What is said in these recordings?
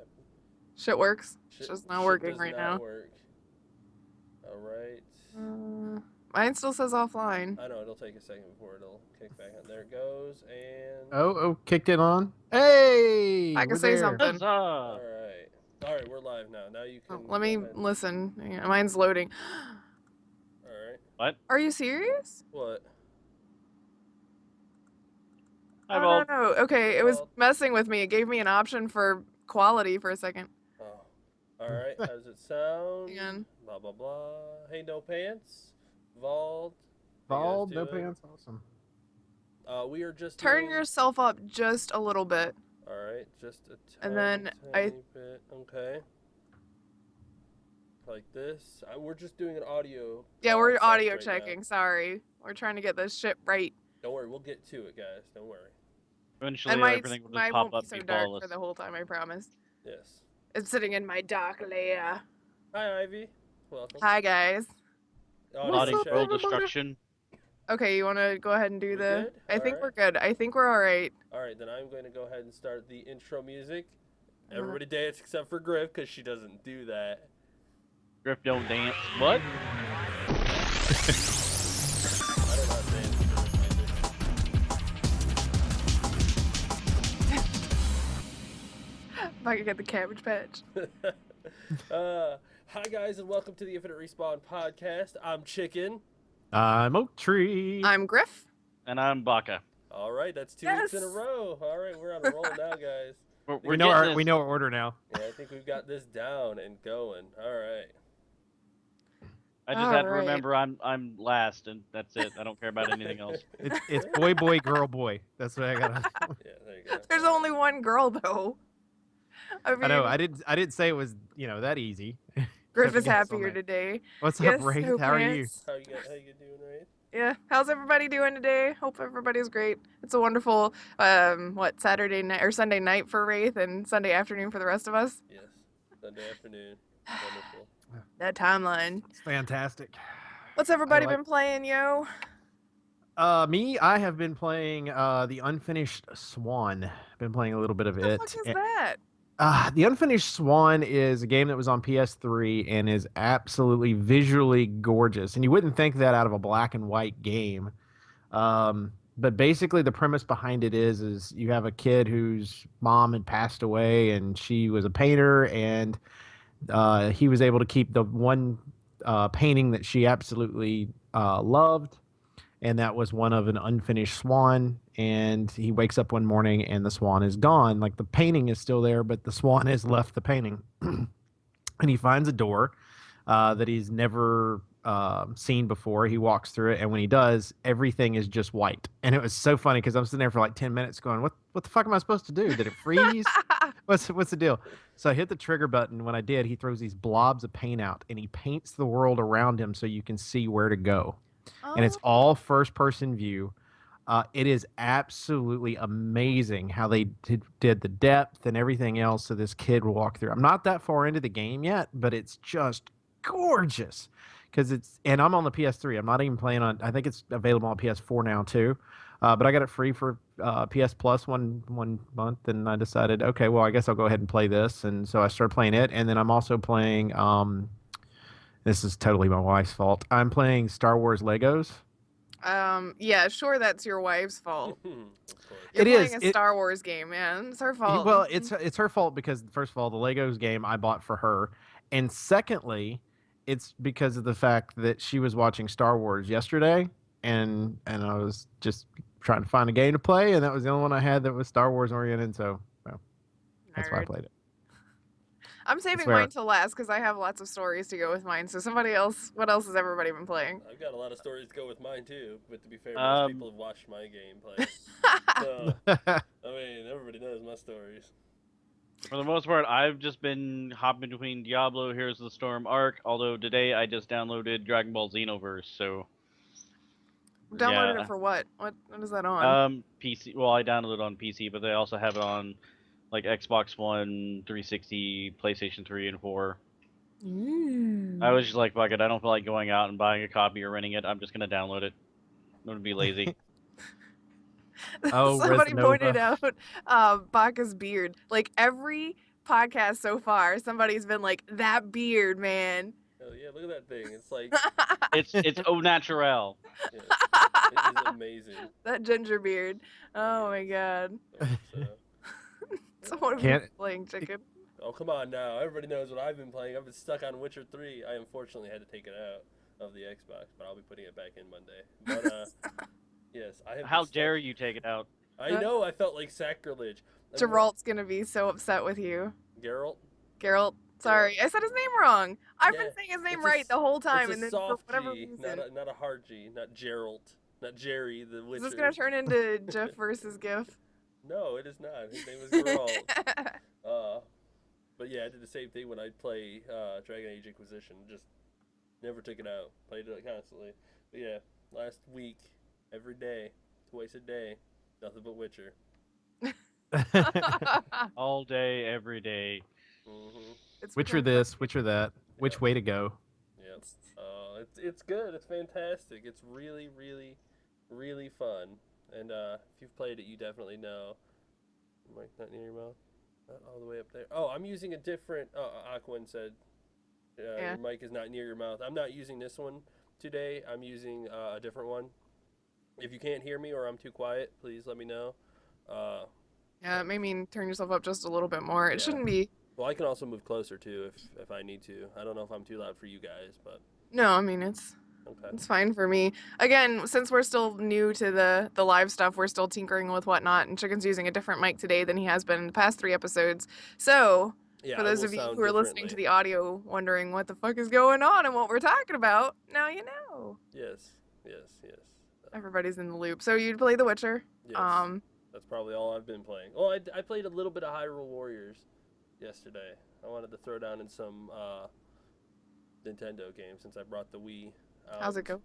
happened? Shit works. It's Shit, just not shit working does right not now. work. All right. Mine still says offline. I know it'll take a second before it'll kick back on. There it goes, and Oh, kicked it on. Hey, I can we're say there. something. all Huzzah! right, we're live now. Now you can Let go me ahead. listen. Yeah, mine's loading. All right. What? Are you serious? What? Hi, Oh, Bob. no. Okay, Hey, it was Bald. messing with me. It gave me an option for quality for a second. Oh. All right. How does it sound? Hang on. Blah blah blah. Hey, no pants. Vald. How you guys Bald, no doing? pants, awesome. We are just Turn doing... yourself up just a little bit. All right, just a And tiny, then tiny bit. Okay. Like this. We're just doing an audio. Yeah, we're test audio right checking. now. Sorry. We're trying to get this shit right. Don't worry, we'll get to it, guys. Don't worry. Eventually, And my everything will just mine pop won't up be so and be dark flawless. for the whole time, I promise. Yes. It's sitting in my dark layer. Hi, Ivy. Welcome. Hi, guys. Audio Plotting up, check. world everybody? destruction. Okay, you want to go ahead and do We the... good? I think Alright. we're good. I think we're all right. All right, then I'm going to go ahead and start the intro music. Everybody dance except for Griff because she doesn't do that. Griff don't dance. What? I don't know how to dance If I could get the Cabbage Patch. music. Hi, guys, and welcome to the Infinite Respawn podcast. I'm Chicken. I'm Oak Tree. I'm Griff. And I'm Baka. All right, that's 2 weeks in a Yes. row. All right, we're on a roll now, guys. We're we know getting our we this. know our order now. Yeah, I think we've got this down and going. All right. I just had to Alright. remember I'm last, and that's it. I don't care about anything else. It's boy, boy, girl, boy. That's what I got. Yeah, there you go. There's only one girl, though. I mean, I know. I didn't say it was that easy. Griff Except is for guess on happier that. today. What's Yes, up, Wraith? no How are you? pants. How you doing, right? Yeah. How's everybody doing today? Hope everybody's great. It's a wonderful, Saturday night or Sunday night for Wraith and Sunday afternoon for the rest of us. Yes. Sunday afternoon. Wonderful. That timeline. It's fantastic. What's everybody like- been playing, yo? Me, I have been playing the Unfinished Swan. Been playing a little bit of What the it. fuck is that? The Unfinished Swan is a game that was on PS3 and is absolutely visually gorgeous. And you wouldn't think that out of a black and white game. But basically the premise behind it is you have a kid whose mom had passed away and she was a painter, and he was able to keep the one painting that she absolutely loved, and that was one of an unfinished swan. And he wakes up one morning and the swan is gone. Like, the painting is still there, but the swan has left the painting. And he finds a door that he's never seen before. He walks through it, and when he does, everything is just white. And it was so funny because I'm sitting there for like 10 minutes going, what the fuck am I supposed to do? Did it freeze? What's the deal? So I hit the trigger button. When I did, he throws these blobs of paint out, and he paints the world around him so you can see where to go. And it's all first person view. It is absolutely amazing how they did the depth and everything else so this kid will walk through. I'm not that far into the game yet, but it's just gorgeous and I'm on the PS3. I'm not even playing on, I think it's available on PS4 now too. But I got it free for PS Plus one month, and I decided, okay, well, I guess I'll go ahead and play this. And so I started playing it, and then I'm also playing, this is totally my wife's fault. I'm playing Star Wars Legos. Yeah, sure, that's your wife's fault. Of course. You're It playing is. a Star Wars game, man. It's her fault. Well, it's her fault because, first of all, the Legos game I bought for her, and secondly, it's because of the fact that she was watching Star Wars yesterday, and I was just trying to find a game to play, and that was the only one I had that was Star Wars oriented. So, well, that's why I Nerd. played it. I'm saving where- mine to last because I have lots of stories to go with mine. So somebody else, what else has everybody been playing? I've got a lot of stories to go with mine too, but to be fair, most Um, people have watched my gameplay. So, I mean, everybody knows my stories. For the most part, I've just been hopping between Diablo, Heroes of the Storm, Ark. Although today I just downloaded Dragon Ball Xenoverse, so Downloaded yeah. it for what? What is that on? PC. Well, I downloaded it on PC, but they also have it on like Xbox One, 360, PlayStation 3, and 4. I was just like, fuck it, I don't feel like going out and buying a copy or renting it. I'm just gonna download it. I'm gonna be lazy. Oh, Somebody Resinova. pointed out Baka's beard. Like every podcast so far, somebody's been like, that beard, man. Hell yeah, look at that thing. It's like, It's au naturel. yeah, it is amazing. That ginger beard. Oh my god. So, So what have you Can't- been playing, chicken? oh, come on now. Everybody knows what I've been playing. I've been stuck on Witcher 3. I unfortunately had to take it out of the Xbox, but I'll be putting it back in Monday. But, yes, I have. How been stuck- dare you take it out? I know, I felt like sacrilege. Geralt's gonna be so upset with you. Geralt? Geralt. Sorry, I said his name wrong. I've been Yeah, saying his name it's a right s- the whole time, It's and a then for soft whatever G, reason, not a hard G, not Geralt, not Jerry the Witcher. is this gonna turn into Jeff versus GIF? No, it is not. His name is Geralt. But yeah, I did the same thing when I play Dragon Age Inquisition. Just never took it out. Played it constantly. But yeah, last week, every day, twice a day, nothing but Witcher. All day, every day. Mm-hmm. It's Witcher become this, Witcher that. Which way to go? Yep. It's good. It's fantastic. It's really, really, really fun. And if you've played it, you definitely know. Mic not near your mouth. Not all the way up there. Oh, I'm using a different. Aquan said, Yeah. your mic is not near your mouth. I'm not using this one today. I'm using a different one. If you can't hear me or I'm too quiet, please let me know. Yeah, it made me turn yourself up just a little bit more. It Yeah. shouldn't be. Well, I can also move closer too if I need to. I don't know if I'm too loud for you guys, but No, I mean it's okay. fine for me. Again, since we're still new to the live stuff, we're still tinkering with whatnot, and Chicken's using a different mic today than he has been in the past 3 episodes. So Yeah, for I those will of you sound who are listening to differently. the audio, wondering what the fuck is going on and what we're talking about, now you know. Yes. Everybody's in the loop. So you play The Witcher. Yes. That's probably all I've been playing. Oh, I played a little bit of Hyrule Warriors yesterday. I wanted to throw down in some Nintendo games since I brought the Wii out. How's it go?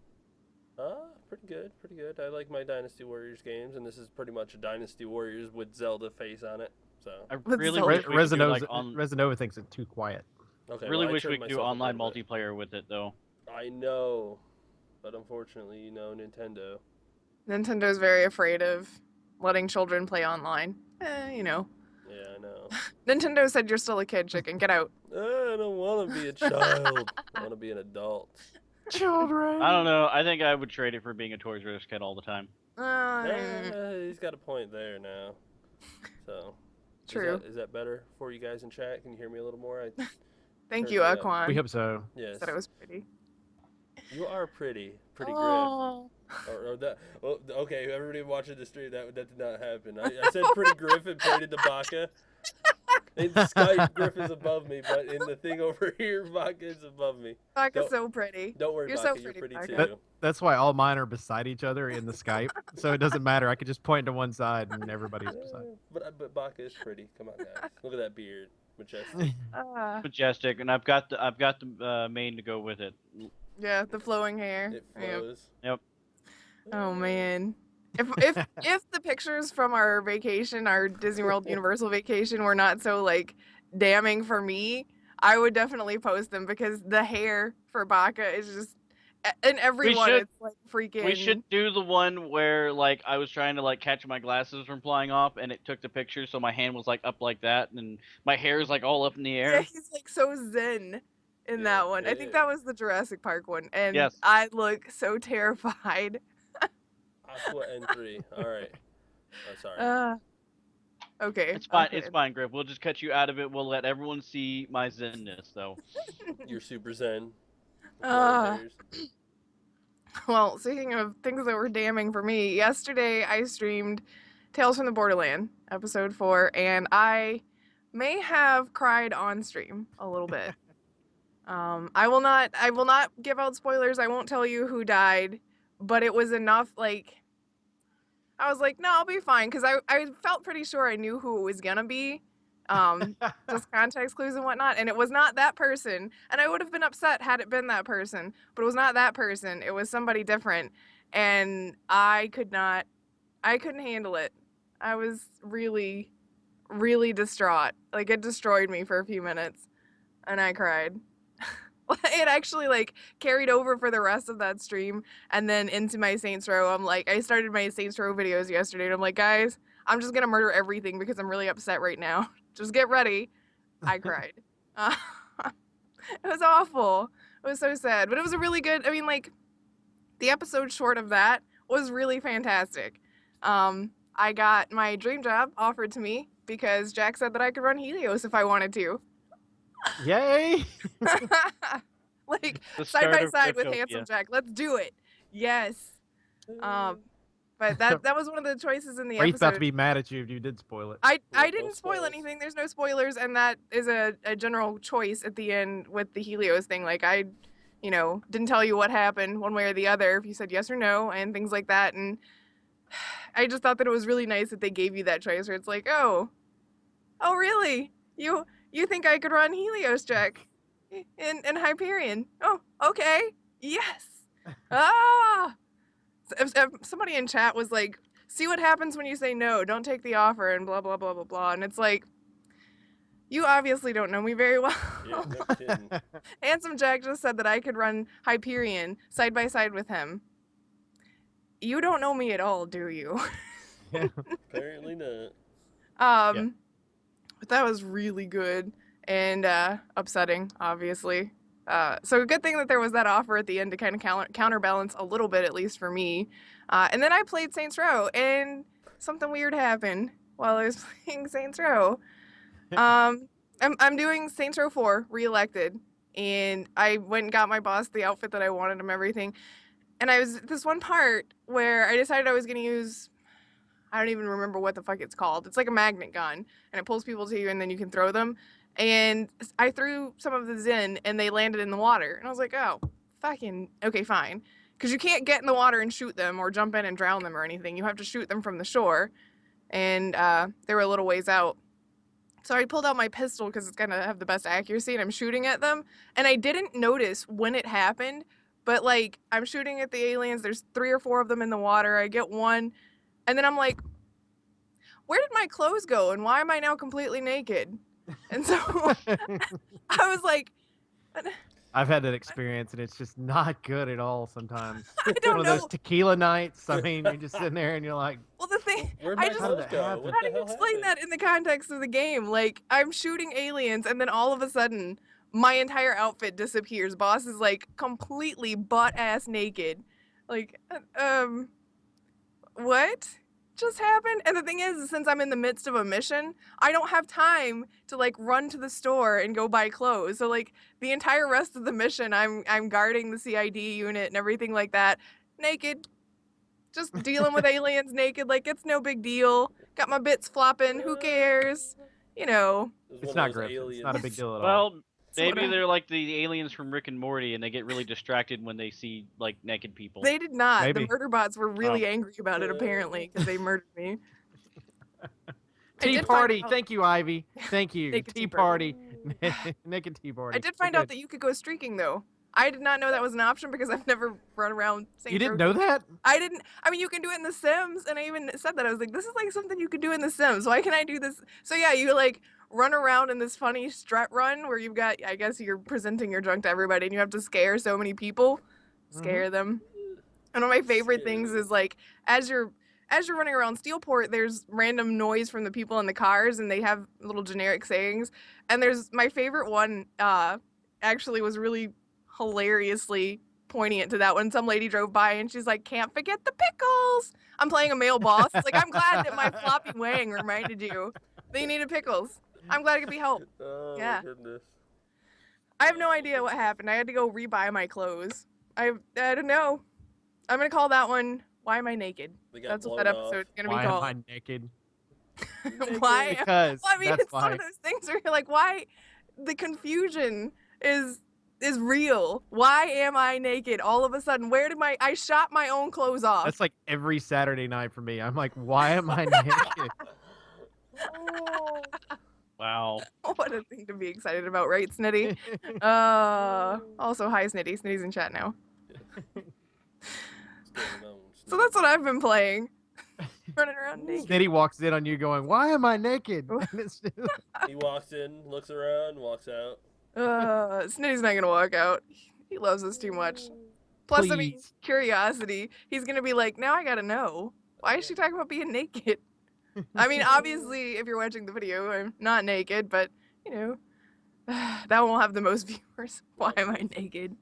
Pretty good. I like my Dynasty Warriors games, and this is pretty much a Dynasty Warriors with Zelda face on it. So, I With really Zelda. wish we could do, like, Resinova thinks it's too quiet. okay. really well, I wish we turned could do myself up a online little bit. multiplayer with it though. I know, but unfortunately, Nintendo. Nintendo's very afraid of letting children play online. You know. Yeah, I know. Nintendo said you're still a kid, Chicken. Get out. I don't want to be a child. I want to be an adult. Children. I don't know. I think I would trade it for being a Toys R Us kid all the time. He's got a point there now. So, True. Is that better for you guys in chat? Can you hear me a little more? Thank Turn you, it up. Aquan. We hope so. Yes. Said it was pretty. You are pretty Griff. Oh. Or that. Well, okay, everybody watching the stream, that did not happen. I said pretty Griff and pointed to Baka. In Skype, Griff is above me, but in the thing over here, Baka is above me. Baka's Don't- so pretty. Don't worry, You're Baka, so you're pretty, pretty Baka. too. That's why all mine are beside each other in the Skype, so it doesn't matter. I could just point to one side and everybody's beside. But Baka is pretty. Come on, guys. Look at that beard. Majestic. Majestic, and I've got the mane to go with it. Yeah, the flowing hair. It Yep. flows. Oh man. If the pictures from our vacation, our Disney World Universal vacation, were not so like damning for me, I would definitely post them because the hair for Baka is just in everyone. should- It's like freaking. We should do the one where like I was trying to like catch my glasses from flying off, and it took the picture, so my hand was like up like that, and my hair is like all up in the Yeah, air. he's like so zen in Yeah, that one. I yeah, think yeah. that was the Jurassic Park one, and Yes. I look so terrified. Aqua N3. All right. Oh, sorry. Okay. It's fine. okay. It's fine, Griff. We'll just cut you out of it. We'll let everyone see my zenness, though. You're super zen. Uh, Well, speaking of things that were damning for me, yesterday I streamed Tales from the Borderland, episode 4, and I may have cried on stream a little bit. I will not give out spoilers. I won't tell you who died, but it was enough. Like, I was like, no, I'll be fine, because I felt pretty sure I knew who it was gonna be. Just context clues and whatnot, and it was not that person, and I would have been upset had it been that person, but it was not that person. It was somebody different, and I couldn't handle it. I was really, really distraught. Like, it destroyed me for a few minutes, and I cried. It actually like carried over for the rest of that stream, and then into my Saints Row. I started my Saints Row videos yesterday, and I'm like, guys, I'm just gonna murder everything because I'm really upset right now. Just get ready. I cried. Uh, it was awful. It was so sad, but it was a really good. I mean, like the episode short of that was really fantastic. I got my dream job offered to me because Jack said that I could run Helios if I wanted to. Yay! Like The side start by of side with Cryptopia. Handsome Jack. Let's do it. Yes. But that was one of the choices in the Wraith's about episode. to be mad at you if you did spoil it. I No didn't spoil spoilers. anything. There's no spoilers, and that is a general choice at the end with the Helios thing. Like I, didn't tell you what happened one way or the other, if you said yes or no, and things like that. And I just thought that it was really nice that they gave you that choice where it's like, oh really? You think I could run Helios, Jack? In Hyperion? Oh, okay. Yes. Ah. If somebody in chat was like, see what happens when you say no, don't take the offer, and blah blah blah blah blah, and it's like, you obviously don't know me very well. Yeah, no kidding. Handsome Jack just said that I could run Hyperion side by side with him. You don't know me at all, do you? Apparently not. But that was really good and upsetting, obviously. So a good thing that there was that offer at the end to kind of counterbalance a little bit, at least for me. And then I played Saints Row, and something weird happened while I was playing Saints Row. I'm doing Saints Row 4 Reelected, and I went and got my boss the outfit that I wanted him, everything. And I was at this one part where I decided I was going to use, I don't even remember what the fuck it's called. It's like a magnet gun, and it pulls people to you, and then you can throw them. And I threw some of the in, and they landed in the water. And I was like, oh, fucking, okay, fine. Because you can't get in the water and shoot them or jump in and drown them or anything. You have to shoot them from the shore. And they were a little ways out. So I pulled out my pistol because it's going to have the best accuracy, and I'm shooting at them. And I didn't notice when it happened, but, like, I'm shooting at the aliens. There's 3 or 4 of them in the water. I get one, and then I'm like, where did my clothes go, and why am I now completely naked? And so I was like, I've had that experience, and it's just not good at all sometimes. I don't One of know. those tequila nights. I mean, you're just sitting there, and you're like, Well, the thing, Where'd I my just, How did clothes that go? happen? What how the do you hell explain happened? that in the context of the game? Like, I'm shooting aliens, and then all of a sudden, my entire outfit disappears. Boss is, like, completely butt-ass naked. Like, what just happened? And the thing is, since I'm in the midst of a mission, I don't have time to, like, run to the store and go buy clothes. So, like, the entire rest of the mission, I'm guarding the CID unit and everything like that, naked. Just dealing with aliens naked, like, it's no big deal. Got my bits flopping, who cares? You know. It was it's one not of those Griffin. It's aliens. not a big deal at all. Well, Sorta. maybe they're like the aliens from Rick and Morty, and they get really distracted when they see like naked people. They did not. Maybe. The murder bots were really Oh. angry about it, apparently, because they murdered me. I Tea did find party. out- Thank you, Ivy. Thank you. Naked Tea tea party. Naked tea party. I did We're find out good. that you could go streaking, though. I did not know that was an option because I've never run around Saints You didn't Row. know that? I didn't. I mean, you can do it in The Sims, and I even said that. I was like, this is like something you could do in The Sims. Why can I do this? So yeah, you like run around in this funny strut run where you've got, I guess you're presenting your drunk to everybody, and you have to scare so many people, scare them. And one of my favorite things is like as you're running around Steelport, there's random noise from the people in the cars, and they have little generic sayings. And there's my favorite one. Actually, was really hilariously poignant to that when some lady drove by and she's like, "Can't forget the pickles." I'm playing a male boss. It's like, I'm glad that my floppy wang reminded you that you needed pickles. I'm glad it could be helped. Oh, Yeah. my goodness. I have no idea what happened. I had to go rebuy my clothes. I don't know. I'm gonna call that one "Why Am I Naked?" They got That's what that blown off. episode's gonna Why be am called. I naked? Why? Because Well, I mean, that's it's one why. of those things where you're like, why? The confusion is real. Why am I naked all of a sudden? Where did I shot my own clothes off? That's like every Saturday night for me. I'm like, why am I naked? Wow. What a thing to be excited about, right, Snitty? Also, hi, Snitty. Snitty's in chat now. So that's what I've been playing. Running around naked. Snitty walks in on you going, why am I naked? And it's just- He walks in, looks around, walks out. Snitty's not gonna walk out. He loves us too much. Plus, I mean, Please. curiosity. He's gonna be like, now I gotta know. Why is she talking about being naked? I mean, obviously, if you're watching the video, I'm not naked, but, you know, That won't have the most viewers. Why am I naked?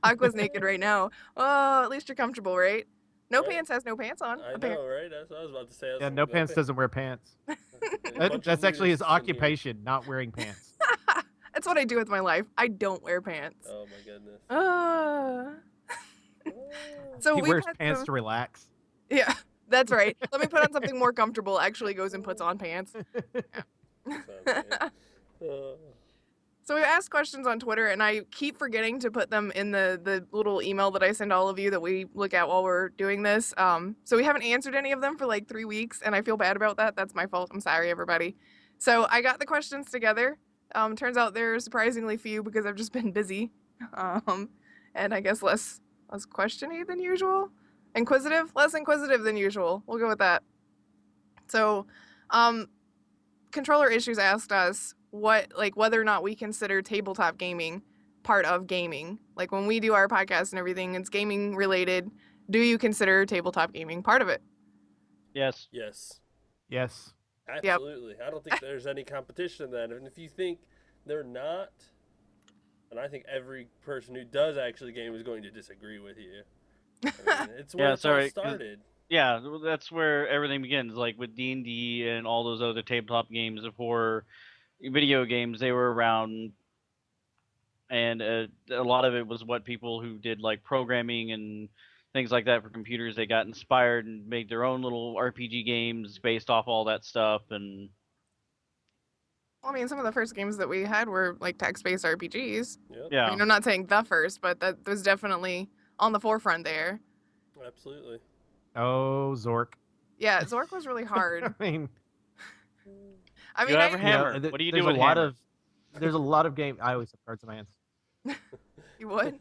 Aqua's naked right now. Oh, at least you're comfortable, right? No Right. Pants has no pants on. I know, right? That's what I was about to say. I was Yeah, like, no pants doesn't wear pants. That's actually his occupation, not wearing pants. That's what I do with my life. I don't wear pants. Oh my goodness. So He we've wears had pants some- to relax. Yeah, that's right. Let me put on something more comfortable. Actually goes and puts on pants. So we asked questions on Twitter, and I keep forgetting to put them in the little email that I send all of you that we look at while we're doing this. So we haven't answered any of them for like 3 weeks, and I feel bad about that. That's my fault. I'm sorry, everybody. So I got the questions together. Turns out they're surprisingly few because I've just been busy, and I guess less questiony than usual. Less inquisitive than usual. We'll go with that. So, Controller Issues asked us whether or not we consider tabletop gaming part of gaming. Like when we do our podcast and everything, it's gaming related. Do you consider tabletop gaming part of it? Yes. Yes. Yes. Absolutely. I don't think there's any competition in that. And if you think they're not, and I think every person who does actually game is going to disagree with you. I mean, it's where it's all started. Yeah, that's where everything begins. Like with D&D and all those other tabletop games before video games, they were around, and a lot of it was what people who did like programming and things like that for computers, they got inspired and made their own little RPG games based off all that stuff. And Well, I mean, some of the first games that we had were like text-based RPGs. Yep. yeah, I mean, I'm not saying the first, but that was definitely on the forefront there. Absolutely. Oh, Zork. Yeah, Zork was really hard. I mean, I mean, You ever I, hammer? th- What do you there's do with a lot hammer? of there's a lot of game. I always have cards in my hands. you would?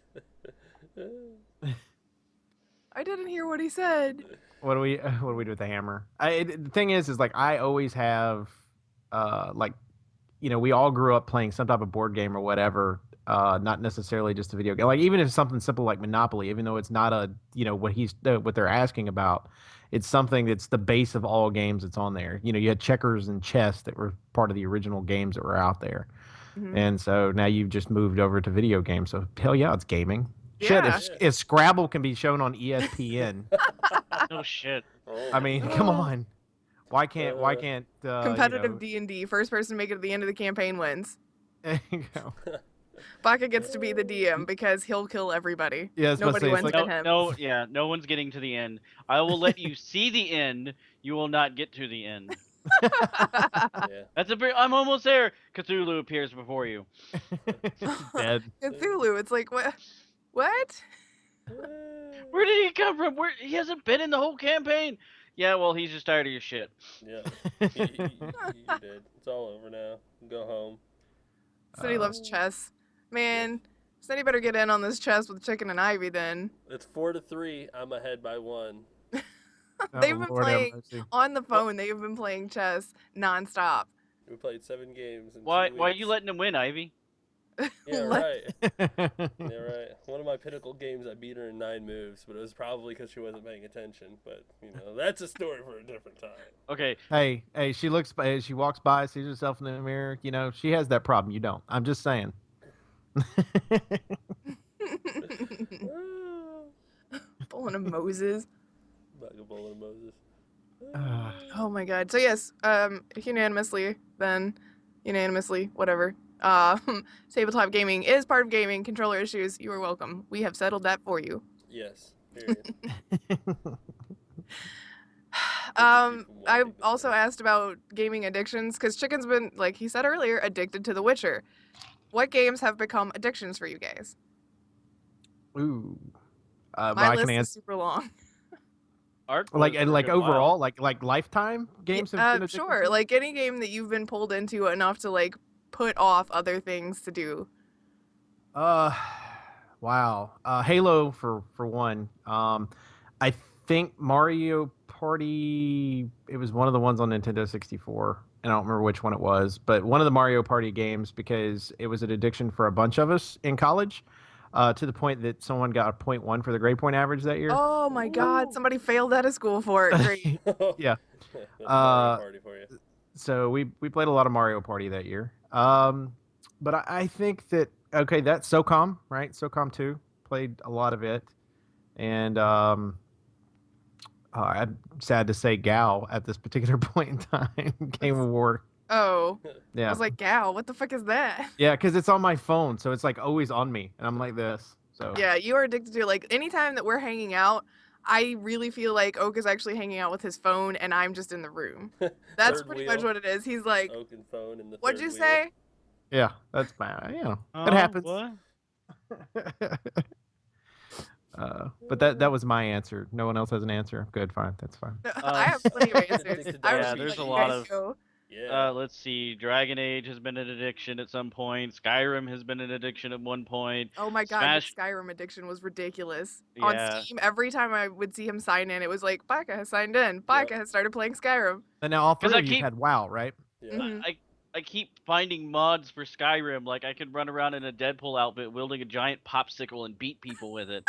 I didn't hear what he said. What do we do with the hammer? The thing is like I always have like we all grew up playing some type of board game or whatever, not necessarily just a video game. Like even if it's something simple like Monopoly, even though it's not a what they're asking about, it's something that's the base of all games that's on there. You had checkers and chess that were part of the original games that were out there. Mhm. And so now you've just moved over to video games. So hell yeah, it's gaming. Yeah. Shit, if Scrabble can be shown on ESPN, No shit. Oh I my mean, God. come on. Why can't Competitive D&D. First person to make it to the end of the campaign wins. There you go. Baka gets to be the DM because he'll kill everybody. Yeah, I was about to Nobody say, it's wins like- but him. No one's getting to the end. I will let you see the end. You will not get to the end. Yeah. I'm almost there. Cthulhu appears before you. Dead. Cthulhu, it's like, what? What? Where did he come from? He hasn't been in the whole campaign. Yeah, well, he's just tired of your shit. Yeah. You did. It's all over now. Go home. Sonny loves chess. Man, Sonny better get in on this chess with Chicken and Ivy then. It's 4-3. I'm ahead by 1. They've Oh, been Lord have playing mercy. on the phone. They've been playing chess nonstop. We played 7 games. In 2 Why are weeks. you letting him win, Ivy? Yeah, Let- right. Yeah, right. One of my pinnacle games, I beat her in 9 moves, but it was probably because she wasn't paying attention. But that's a story for a different time. Okay, Hey, she walks by, sees herself in the mirror. She has that problem. You don't. I'm just saying. Pulling a Moses. Bugabole and Moses. Oh my god. So yes, unanimously, whatever. Tabletop gaming is part of gaming. Controller issues, you are welcome. We have settled that for you. Yes. Period. I also asked about gaming addictions because Chicken's been, like he said earlier, addicted to The Witcher. What games have become addictions for you guys? Ooh. My I list can is answer. super long. Art. Like was for a good overall, while. like lifetime games. Have been addicted Sure. to? Like any game that you've been pulled into enough to like put off other things to do. Wow. Halo for one. I think Mario Party. It was one of the ones on Nintendo 64, and I don't remember which one it was, but one of the Mario Party games because it was an addiction for a bunch of us in college, to the point that someone got a 0.1 for the grade point average that year. Oh my god, Ooh. somebody failed out of school for it. Great. Yeah. That's Mario Party for you. So we played a lot of Mario Party that year. But I think that okay, that's SOCOM, right? SOCOM 2 played a lot of it, and I'm sad to say Gal at this particular point in time, Game of War. Oh, I Yeah, was like, gal, what the fuck is that? yeah, because it's on my phone, so it's like always on me, and I'm like this. So Yeah, you are addicted to it. Like anytime that we're hanging out, I really feel like Oak is actually hanging out with his phone and I'm just in the room. That's Third pretty wheel. much what it is. He's like, Oak and phone in the what'd third you wheel. say? yeah, that's my it happens. What? But that was my answer. No one else has an answer. Good, fine, that's fine. I have plenty of answers. Addicted to I was Yeah, just there's letting a you lot guys of- go. Yeah. Let's see. Dragon Age has been an addiction at some point. Skyrim has been an addiction at one point. Oh my god, Smash- the Skyrim addiction was ridiculous. Yeah. On Steam, every time I would see him sign in, it was like, Baka has signed in. Baka has started playing Skyrim. And now all 'Cause three I of you keep- had WoW, right? yeah. Mhm. I keep finding mods for Skyrim. Like I could run around in a Deadpool outfit wielding a giant popsicle and beat people with it.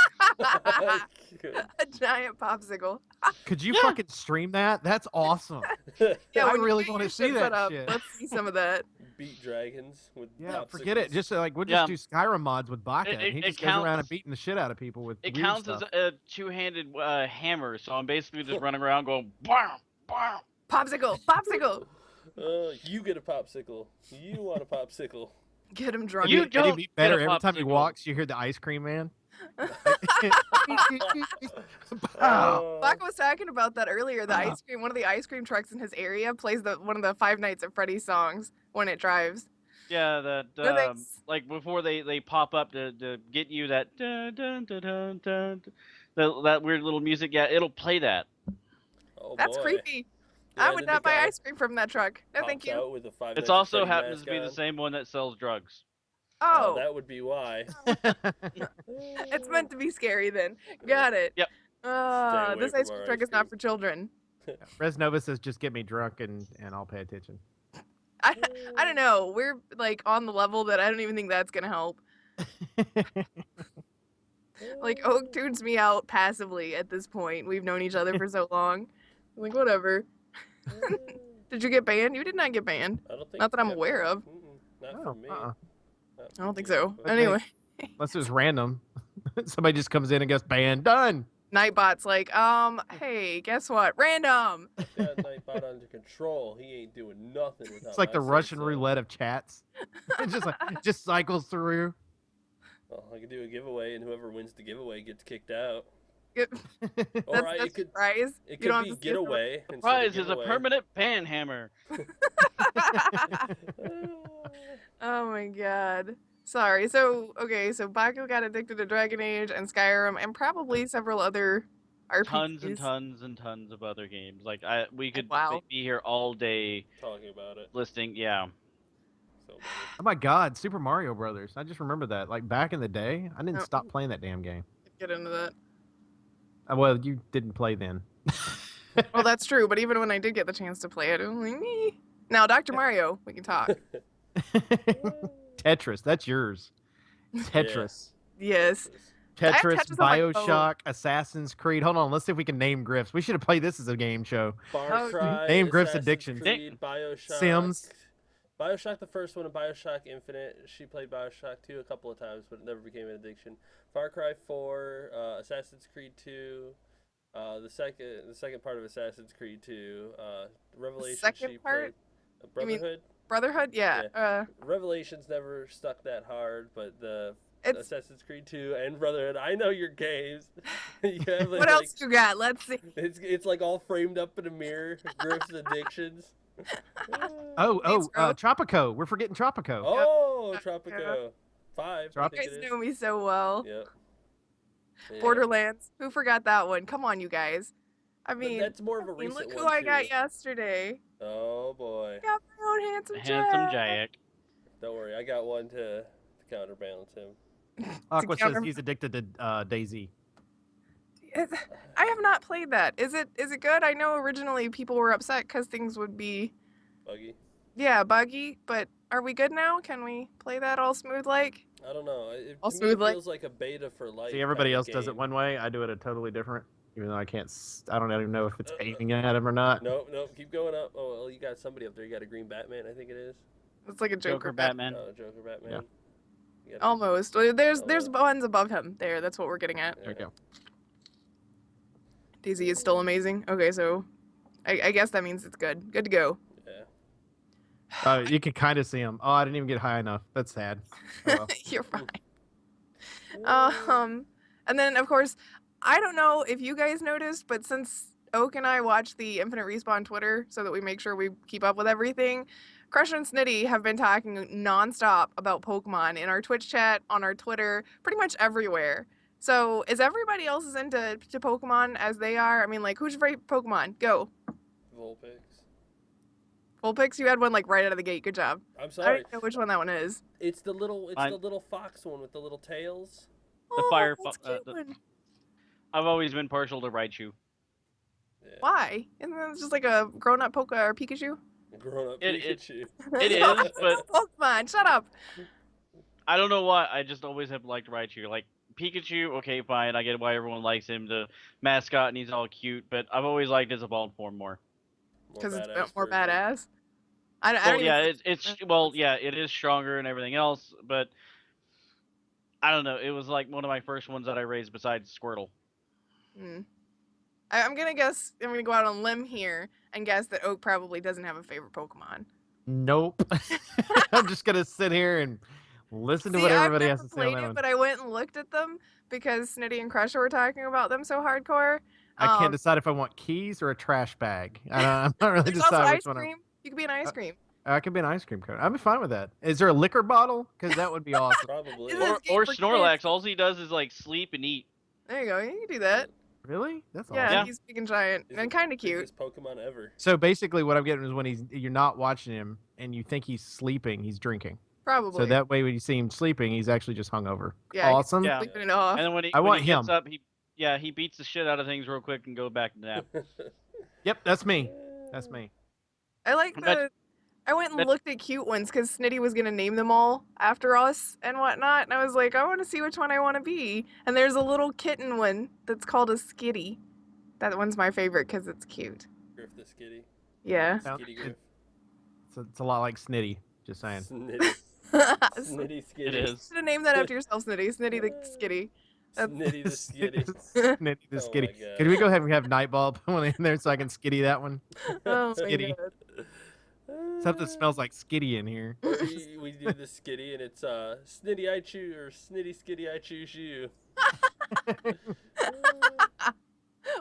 Good. A giant popsicle. Could you Yeah. fucking stream that? That's awesome. Yeah, I when you really get wanna your see shit that set up, shit. let's see some of that. Beat dragons with Yeah, forget it. popsicles. Just like we'll Yeah. just do Skyrim mods with Baka, It- and he it just goes around and counts- beating the shit out of people with It weird counts stuff. as a two-handed hammer, so I'm basically just running around going bam, bam. Popsicle, popsicle. You get a popsicle. You want a popsicle. Get him drunk. You It'd be don't better get a every time he popsicle. walks. You hear the ice cream man. Baka was talking about that earlier. The ice cream, one of the ice cream trucks in his area plays one of the Five Nights at Freddy's songs when it drives. Yeah, that No thanks. like before they pop up to get you that dun, dun, dun, dun, dun, that weird little music. Yeah, it'll play that. Oh, That's boy. creepy. Yeah, I and would then the not buy guy ice cream from that truck. No, thank pops you. out with a Five It Nights at also Freddy happens to mask be the on. same one that sells drugs. Oh, that would be why. it's meant to be scary then. Got it. Yep. away This from ice cream our truck ice is not cream. for children. Res Nova says, "Just get me drunk and I'll pay attention." I don't know. We're like on the level that I don't even think that's gonna help. Like Oak tunes me out passively at this point. We've known each other for so long. I'm like, whatever. Did you get banned? You did not get banned. I don't think Not that I'm yeah, aware of. Not Oh, from me. Not I don't from think me, so. but- Anyway, Unless it was random. Somebody just comes in and goes, "Ban done." Nightbot's like, hey, guess what? Random. Got Nightbot under control. He ain't doing nothing without It's like the my Russian say-so. roulette of chats. It just cycles through. Well, I could do a giveaway, and whoever wins the giveaway gets kicked out. Good- Or That's it could prize. it You don't could have be to skip it. getaway. instead of Prize is a giveaway. permanent pan hammer. Oh my god. Sorry. So, okay, so Baku got addicted to Dragon Age and Skyrim and probably several other RPGs. Tons and tons and tons of other games. Like we could Wow. be here all day Talking about it. listing. Yeah. So many. Oh my God, Super Mario Brothers! I just remember that. Like back in the day, I didn't Oh. stop playing that damn game. Get into that. Well, you didn't play then. Well, that's true, but even when I did get the chance to play it, it was like, meh. Now, Dr. Mario, we can talk. Tetris, that's yours. Tetris. Yes. I have Tetris, Tetris on my phone. Bioshock, Assassin's Creed. Hold on, let's see if we can name Griff's. We should have played this as a game show. Far Oh, Cry, Name Griff's Assassin's addictions. Creed, Bioshock, Sims. Bioshock the first one and Bioshock Infinite. She played Bioshock 2 a couple of times, but it never became an addiction. Far Cry 4, Assassin's Creed 2, the second part of Assassin's Creed 2, Revelations. second she part? played, You mean- Brotherhood. Brotherhood? Yeah. Revelations never stuck that hard, but the It's Assassin's Creed 2 and Brotherhood. I know your games. You have, what else you got? Let's see. It's like all framed up in a mirror. Griff's addictions. Thanks, bro. Tropico. We're forgetting Tropico. Oh, Yep. Tropico 5. Trop- You I think guys it is. know me so well. Yep. Yeah. Borderlands. Who forgot that one? Come on, you guys. I But mean, that's more of a I mean, recent look who one, I got too. yesterday. Oh boy. Got my own handsome Handsome Jack. Jack. Don't worry, I got one to counterbalance him. Aqua counter- says he's addicted to Daisy. I have not played that. Is it good? I know originally people were upset because things would be Buggy. buggy, but are we good now? Can we play that all smooth like? I don't know. It, All to me, it smooth like- feels like a beta for life. See, everybody kinda else does it game. one way. I do it a totally different. Even though I can't, I don't even know if it's aiming at him or not. Nope, keep going up. Oh, well, you got somebody up there. You got a green Batman, I think it is. It's like a Joker, Batman. Oh, Joker Batman. Yeah. You got- Almost. There's Oh. ones above him. There, that's what we're getting at. There we go. DZ is still amazing. Okay, so I guess that means it's good. Good to go. Yeah. You can kind of see him. Oh, I didn't even get high enough. That's sad. Oh, well. You're fine. And then of course, I don't know if you guys noticed, but since Oak and I watch the Infinite Respawn Twitter so that we make sure we keep up with everything, Crusher and Snitty have been talking nonstop about Pokemon in our Twitch chat, on our Twitter, pretty much everywhere. So is everybody else into Pokemon as they are? I mean, like, who's your favorite Pokemon? Go. Vulpix. Vulpix, you had one like right out of the gate. Good job. I'm I sorry. don't know which one that one is. It's the little Mine- fox one with the little tails. fire that's fo- a cute one. I've always been partial to Raichu. Yeah. Why? Isn't that just like a grown-up or Pikachu? Grown up It- Pikachu. It is, No, but Pokemon, shut up. I don't know why. I just always have liked Raichu. Like Pikachu, okay, fine. I get why everyone likes him, the mascot, and he's all cute. But I've always liked his evolved form more. Because it's badass more version. badass. I Well, don't yeah, even... it is stronger and everything else. But I don't know. It was like one of my first ones that I raised besides Squirtle. Hmm. I'm gonna go out on a limb here and guess that Oak probably doesn't have a favorite Pokemon. Nope. I'm just gonna sit here and listen to See, what I've everybody never has to say on played that it, one. but I went and looked at them because Snitty and Crusher were talking about them so hardcore. I can't Um, decide if I want keys or a trash bag. I'm not really There's also deciding ice which one. cream. You could be an ice cream. I could be an ice cream cone. I'd be fine with that. Is there a liquor bottle? Because that would be awesome. Probably. Isn't it- Or, This game or for Snorlax. kids. All he does is like sleep and eat. There you go. You can do that. Really? That's Yeah, awesome. Yeah. he's big and giant He's and the kind of cute. biggest Pokemon ever. So basically, what I'm getting is when you're not watching him and you think he's sleeping, he's drinking. Probably. So that way, when you see him sleeping, he's actually just hungover. Yeah, Awesome. Yeah. sleeping it off. And then when he, I when want he gets him. up, he beats the shit out of things real quick and go back to nap. Yep, that's me. That's me. I like But- the. I went and but- looked at cute ones because Snitty was gonna name them all after us and whatnot, and I was like, I want to see which one I want to be. And there's a little kitten one that's called a Skitty. That one's my favorite because it's cute. Griff the Skitty. Yeah. Sounds Skitty good. Griff. It's a lot like Snitty. Just saying. Snitty. Should Snitty Skitty. It is. have named that after yourself, Snitty. Snitty the Skitty. Snitty the Skitty. Snitty the Oh Skitty. my God. Could we go ahead and have Nightbulb one in there so I can skitty that one? Oh my Skitty. god. Something smells like skitty in here. Or we do the Skitty and it's Snitty I choose or Snitty Skitty I choose you.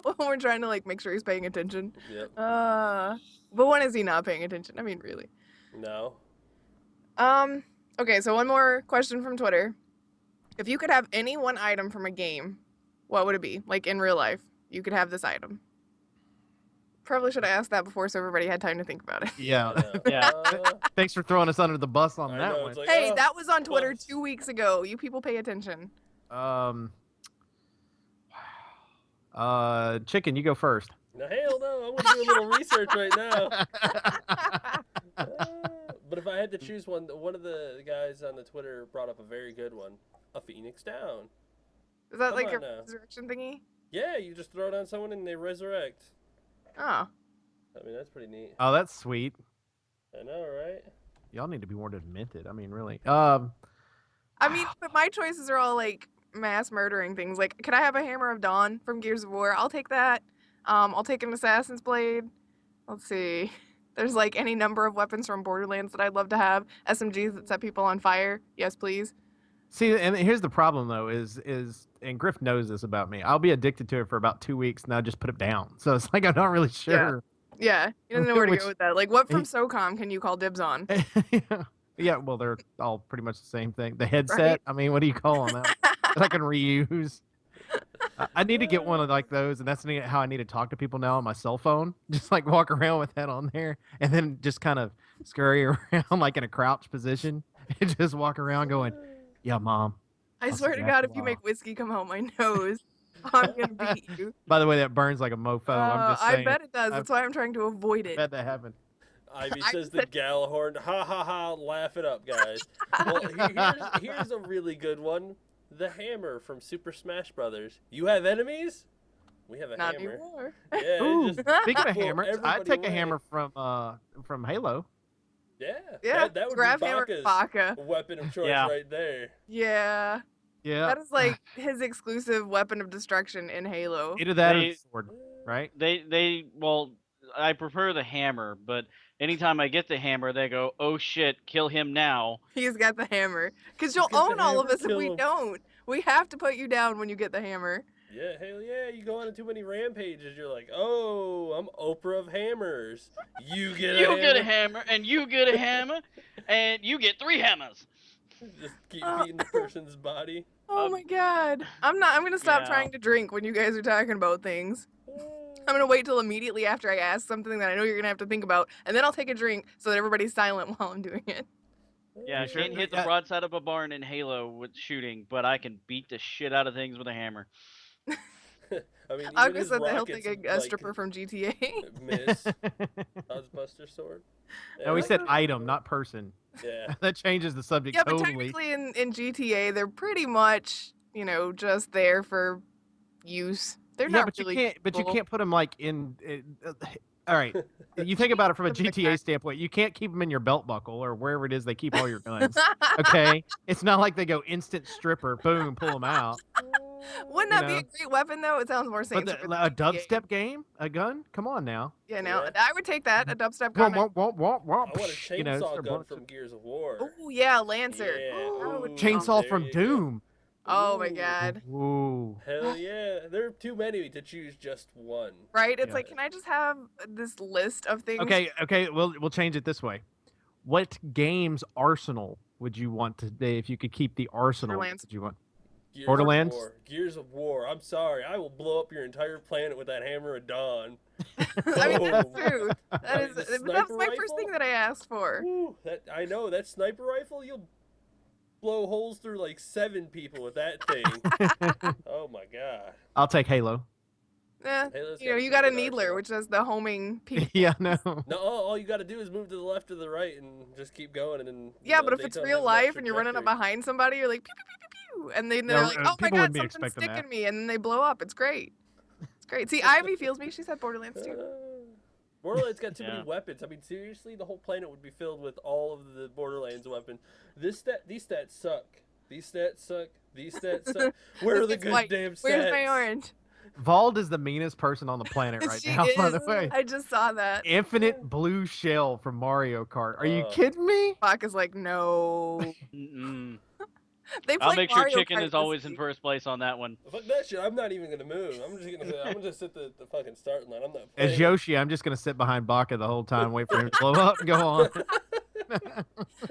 When we're trying to like make sure he's paying attention. Yep. But when is he not paying attention? I mean, really. No. Okay, so one more question from Twitter. If you could have any one item from a game, what would it be? Like in real life, you could have this item. Probably should have asked that before so everybody had time to think about it. Yeah. I know. Yeah. Thanks for throwing us under the bus on I that know, one. it's like, Hey, oh, that was on Twitter bus. 2 weeks ago. You people pay attention. Chicken, you go first. No, hell no. I'm gonna do a little research right now. But if I had to choose one of the guys on the Twitter brought up a very good one. A Phoenix Down. Is that Come like on a now. resurrection thingy? Yeah, you just throw it on someone and they resurrect. Oh. I mean, that's pretty neat. Oh, that's sweet. I know, right? Y'all need to be more demented. I mean, really. I mean, but my choices are all like mass murdering things. Like, could I have a Hammer of Dawn from Gears of War? I'll take that. I'll take an Assassin's Blade. Let's see. There's like any number of weapons from Borderlands that I'd love to have. SMGs that set people on fire. Yes, please. See, and here's the problem though, is and Griff knows this about me. I'll be addicted to it for about 2 weeks and I'll just put it down. So it's like I'm not really sure. Yeah, he doesn't know where to Which- go with that. Like, what from he- SOCOM can you call dibs on? Yeah, well, they're all pretty much the same thing. The headset. Right. I mean, what do you call on that? That I can reuse. I need to get one of like those, and that's how I need to talk to people now on my cell phone. Just like walk around with that on there, and then just kind of scurry around like in a crouch position, and just walk around going, "Yeah, mom." I I'll swear see to you God, after if a you while. make whiskey come out my nose, I'm gonna beat you. By the way, that burns like a mofo. I'm just saying. I bet it does. That's why I'm trying to avoid I it. bet that happened. Ivy I says the said- Galahorn. Ha ha ha! Laugh it up, guys. Well, here's a really good one. The Hammer from Super Smash Brothers. You have enemies? We have a Not hammer. anymore. Yeah, Ooh, it just speaking of blew hammers, I'd everybody take a away. hammer from Halo. Yeah. Yeah, That would grab be hammer Baka's Baka. weapon of choice Yeah. right there. Yeah. Yeah. That is like his exclusive weapon of destruction in Halo. Either that or They- the sword, right? Well, I prefer the hammer, but anytime I get the hammer, they go, "Oh shit, kill him now." He's got the hammer. Because you'll Get the own all of hammer, us if kill we him. don't. We have to put you down when you get the hammer. Yeah, hell yeah. You go on too many rampages, you're like, oh, I'm Oprah of hammers. You get a You hammer. get a hammer, and you get a hammer, and you get 3 hammers. Just keep Oh. beating the person's body. Oh my god. I'm gonna stop Yeah. trying to drink when you guys are talking about things. I'm gonna wait till immediately after I ask something that I know you're gonna have to think about, and then I'll take a drink so that everybody's silent while I'm doing it. Yeah, I You sure? can't hit the Yeah. broadside of a barn in Halo with shooting, but I can beat the shit out of things with a hammer. I mean, even August his said that he'll rockets, take a stripper from GTA. miss. Ghostbuster sword. No, we Yeah, said item, not person. Yeah. That changes the subject Yeah, but totally. technically in GTA, they're pretty much, just there for use. They're Yeah, not but really you can't. But you cool. can't put them like in. All right, you think about it from a Put 'em in the GTA back. standpoint. You can't keep them in your belt buckle or wherever it is they keep all your guns. Okay, it's not like they go instant stripper, boom, pull them out. Wouldn't You that be know? a great weapon though? It sounds more But Saints Row than a GTA. dubstep game, a gun. Come on now. Yeah, no, Yeah. I would take that. A dubstep Womp, gun. womp, womp, womp, womp, I want a psh, you know, chainsaw it's a gun bunch from of- Gears of War. Oh yeah, Lancer. Yeah. That would Ooh, be chainsaw there from you go. Doom. Oh my Ooh. god. Ooh. Hell yeah. There are too many to choose just one. Right? It's Yeah. like, can I just have this list of things? Okay. We'll change it this way. What games arsenal would you want to? If you could keep the arsenal, what Borderlands. would you want? Gears Borderlands? Of War. Gears of War. I'm sorry. I will blow up your entire planet with that hammer of dawn. I mean, that's Boom. true. That Right, is, the but that's sniper my first rifle? thing that I asked for. Woo, I know that sniper rifle. You'll blow holes through like 7 people with that thing. Oh my god. I'll take Halo. Yeah, Halo's you know, got you a got a good needler, arsenal. which is the homing piece. Yeah, no. No, all you got to do is move to the left or the right and just keep going, and then. Yeah, but if it's Daytona real has an life extra and you're running up trajectory. behind somebody, you're like pew pew pew pew pew, and then Yeah, they're like, oh my people god, wouldn't be something's expecting sticking that. me, and then they blow up. It's great. It's great. See, Ivy feels me. She said Borderlands too. Borderlands got too Yeah. many weapons. I mean, seriously, the whole planet would be filled with all of the Borderlands weapons. These stats suck. These stats suck. These stats suck. Where are the It's good white. damn stats? Where's my orange? Vald is the meanest person on the planet right She now, by the is. way. I just saw that. Infinite blue shell from Mario Kart. Are you Oh. kidding me? Bach is like, no. Mm-mm. They I'll play make sure Mario chicken Kart is this always in week. first place on that one. Fuck that shit. I'm not even gonna move. I'm gonna just sit the fucking starting line. I'm not. As playing. Yoshi, I'm just gonna sit behind Baka the whole time, wait for him to blow up, and go on.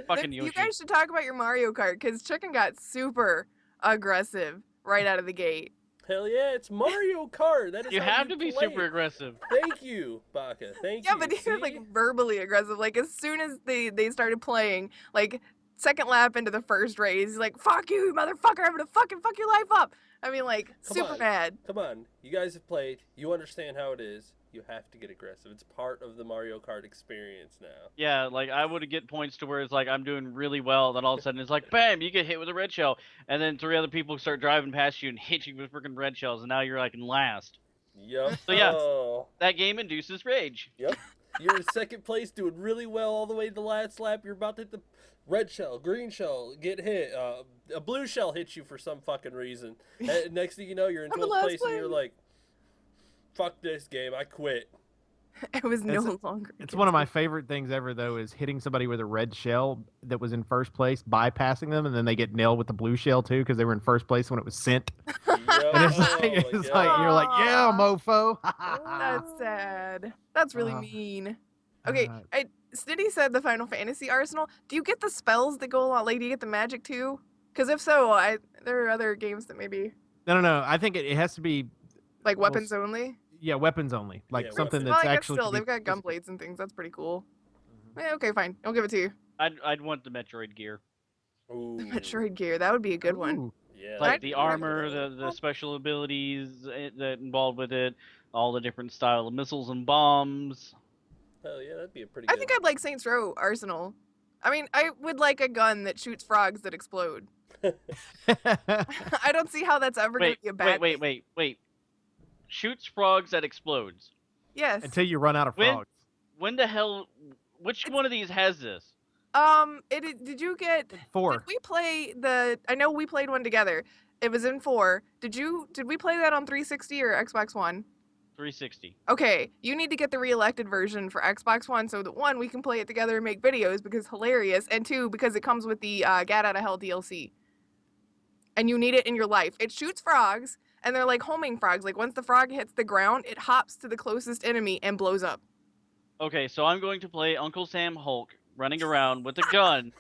Fucking You Yoshi. guys should talk about your Mario Kart because Chicken got super aggressive right out of the gate. Hell yeah, it's Mario Kart. That is You how have to be play. super aggressive. Thank you, Baka. Thank Yeah, you. but he was like See? verbally aggressive. Like as soon as they started playing, like second lap into the first race, he's like, "Fuck you, motherfucker! I'm gonna fucking fuck your life up." I mean, like Come super on. mad. Come on, you guys have played. You understand how it is. You have to get aggressive. It's part of the Mario Kart experience now. Yeah, like I would get points to where it's like I'm doing really well, then all of a sudden it's like bam, you get hit with a red shell, and then 3 other people start driving past you and hit you with freaking red shells, and now you're like in last. Yup. So yeah. Oh, That game induces rage. yep. You're in second place, doing really well all the way to the last lap. You're about to hit the red shell, green shell, get hit. A blue shell hits you for some fucking reason. And next thing you know, you're in I'm in 12th last place, and you're place. like, "Fuck this game, I quit." It was no It's- longer. It's one of my favorite things ever, though, is hitting somebody with a red shell that was in first place, bypassing them, and then they get nailed with the blue shell too because they were in first place when it was sent. Yup. And it's Oh like, my it's God. like you're like, yeah, Aw. mofo. That's sad. That's really Uh, mean. Okay, uh, Snitty said the Final Fantasy arsenal. Do you get the spells that go along? Like, do you get the magic too? Because if so, there are other games that maybe No. I think it has to be, like Well, weapons only. yeah, weapens only, like Yeah, something weapons. Well, that's I guess actually. still can they've be got gun physical. blades and things. That's pretty cool. Mhm. Yeah, okay, fine. I'll give it to you. I'd want the Metroid gear. Ooh. Metroid gear. That would be a good one. Ooh. Yeah. Like I'd the be armor, recommending the special abilities that involved with it, all the different style of missiles and bombs. Hell yeah, that'd be a pretty I good. think I'd like Saints Row arsenal. I mean, I would like a gun that shoots frogs that explode. I don't see how that's ever going Wait, to be a bad thing. wait. shoots frogs that explodes. Yes. Until you run out of When- frogs. When the hell? Which one of these has this? Did you get? 4. Did we play the? I know we played one together. It was in 4. Did we play that on 360 or Xbox One? 360. Okay, you need to get the re-elected version for Xbox One so that 1, we can play it together and make videos because it's hilarious, and 2, because it comes with the Gat Out of Hell DLC. And you need it in your life. It shoots frogs, and they're like homing frogs. Like once the frog hits the ground, it hops to the closest enemy and blows up. Okay, so I'm going to play Uncle Sam Hulk running around with a gun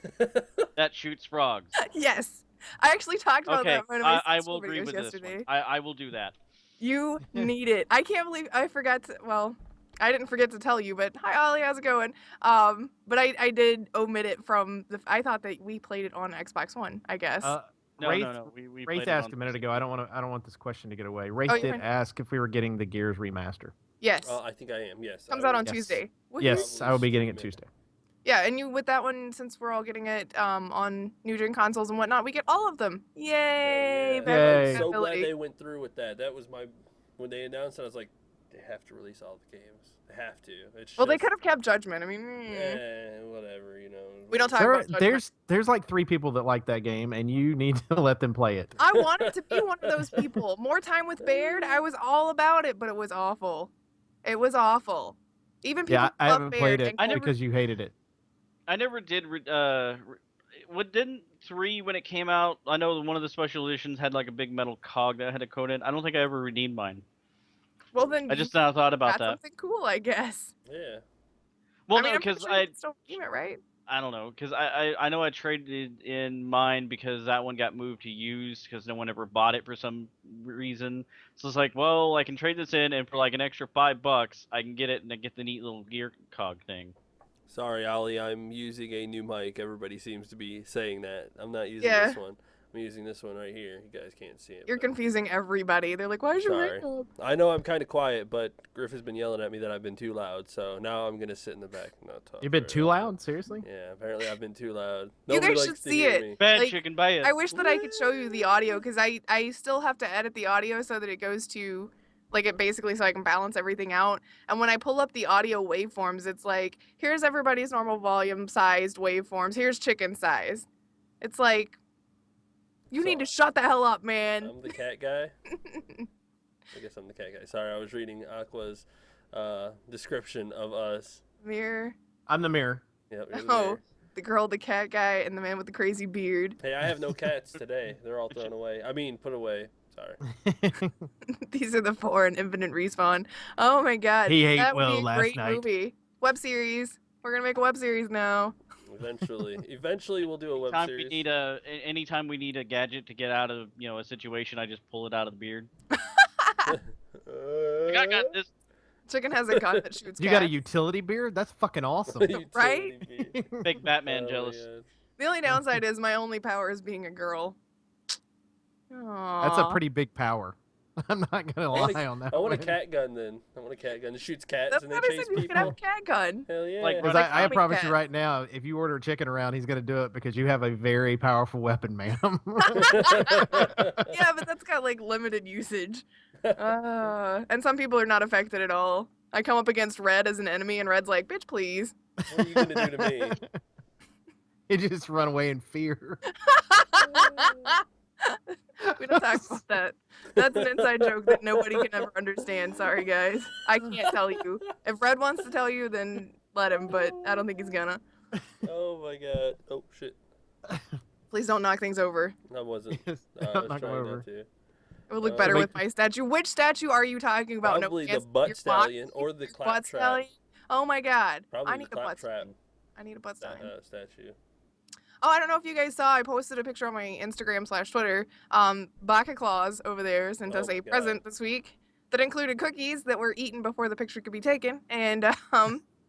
that shoots frogs. Yes. I actually talked about Okay, that in one of my I social will agree videos with yesterday. this one. I will do that. You need it. I can't believe I forgot to. Well, I didn't forget to tell you, but hi Ollie, how's it going? But I did omit it from the. I thought that we played it on Xbox One. I guess. No, Wraith, no. We Wraith played it asked on a minute ago. I don't want this question to get away. Wraith you're did fine. ask if we were getting the Gears remaster. Yes. I think I am. Yes. Comes I out will. on Yes. Tuesday. Woohoo. Yes, I will be getting it Stream it. Tuesday. Yeah, and you with that one, since we're all getting it on new gen consoles and whatnot, we get all of them. Yay! Yeah. Backwards Yay. I'm so glad compatibility. they went through with that. That was my when they announced it. I was like, they have to release all the games. They have to. It's Well, they just- could have kept Judgment. I mean, whatever, you know. We don't talk about Judgment. There's like 3 people that like that game, and you need to let them play it. I wanted to be one of those people. More time with Baird, I was all about it, but it was awful. It was awful. Even people Yeah, I who love haven't Baird played it and I never- because you hated it. I never did. What didn't 3 when it came out? I know one of the special editions had like a big metal cog that had a code in. I don't think I ever redeemed mine. well, then I just now thought about got that. something cool, I guess. Yeah. Well, I mean, no, I'm pretty because sure you can still redeem it, right? I don't know, because I know I traded in mine because that one got moved to used because no one ever bought it for some reason. So it's like, well, I can trade this in, and for like an extra $5, I can get it and I get the neat little gear cog thing. Sorry, Ollie. I'm using a new mic. Everybody seems to be saying that. I'm not using Yeah. this one. I'm using this one right here. You guys can't see it. You're but- confusing everybody. They're like, why is your Sorry. mic up? I know I'm kind of quiet, but Griff has been yelling at me that I've been too loud. So now I'm gonna sit in the back and not talk. You've been very too loud. loud? Seriously? Yeah, apparently I've been too loud. You Nobody guys likes should to see hear it. me. Bad Like, chicken, buy it. I wish that I could show you the audio because I still have to edit the audio so that it goes to like it basically so I can balance everything out. And when I pull up the audio waveforms, it's like, here's everybody's normal volume sized waveforms. Here's chicken size. It's like, you need to shut the hell up, man. I'm the cat guy. I guess I'm the cat guy. Sorry, I was reading Aqua's description of us. Mirror, I'm the mirror. Yep. you're the Oh. mayor. the girl, the cat guy, and the man with the crazy beard. Hey, I have no cats today. They're all thrown away. I mean, put away. Sorry. These are the 4 in Infinite Respawn. Oh my god. He ate that would well be a last great night. movie. Web series. We're gonna make a web series now. Eventually we'll do a web Anytime series. we need anytime we need a gadget to get out of a situation, I just pull it out of the beard. Like, I got this. Chicken has a gun that shoots You got a cats. utility beard? That's fucking awesome. Utility Right? bee. Big Batman Oh, jealous. yeah. The only downside is my only power is being a girl. That's a Aw. pretty big power. I'm not gonna I want lie on that. I want a one. cat gun then. I want a cat gun that shoots cats That's and they what I chase said. We could have a people. cat gun. Hell yeah. Like, Because Run I comic promise you cat. right now, if you order chicken around, he's gonna do it because you have a very powerful weapon, ma'am. Yeah, but that's got like limited usage. And some people are not affected at all. I come up against Red as an enemy, and Red's like, "Bitch, please." What are you gonna do to me? You just run away in fear. We don't talk about that. That's an inside joke that nobody can ever understand. Sorry, guys. I can't tell you. If Red wants to tell you, then let him, but I don't think he's gonna. Oh my god. Oh shit. Please don't knock things over. I wasn't. Yes, I was knock him trying over. not to. It would look better Make- with my statue. Which statue are you talking about? Probably the chance butt your stallion bot- or the your clap butt trap. stallion? Oh my god. Probably I the need a clap butt trap stallion. I need a butt stallion. statue. Oh, I don't know if you guys saw. I posted a picture on my Instagram/Twitter. Baka Claus over there sent Oh us my a God. present this week that included cookies that were eaten before the picture could be taken, and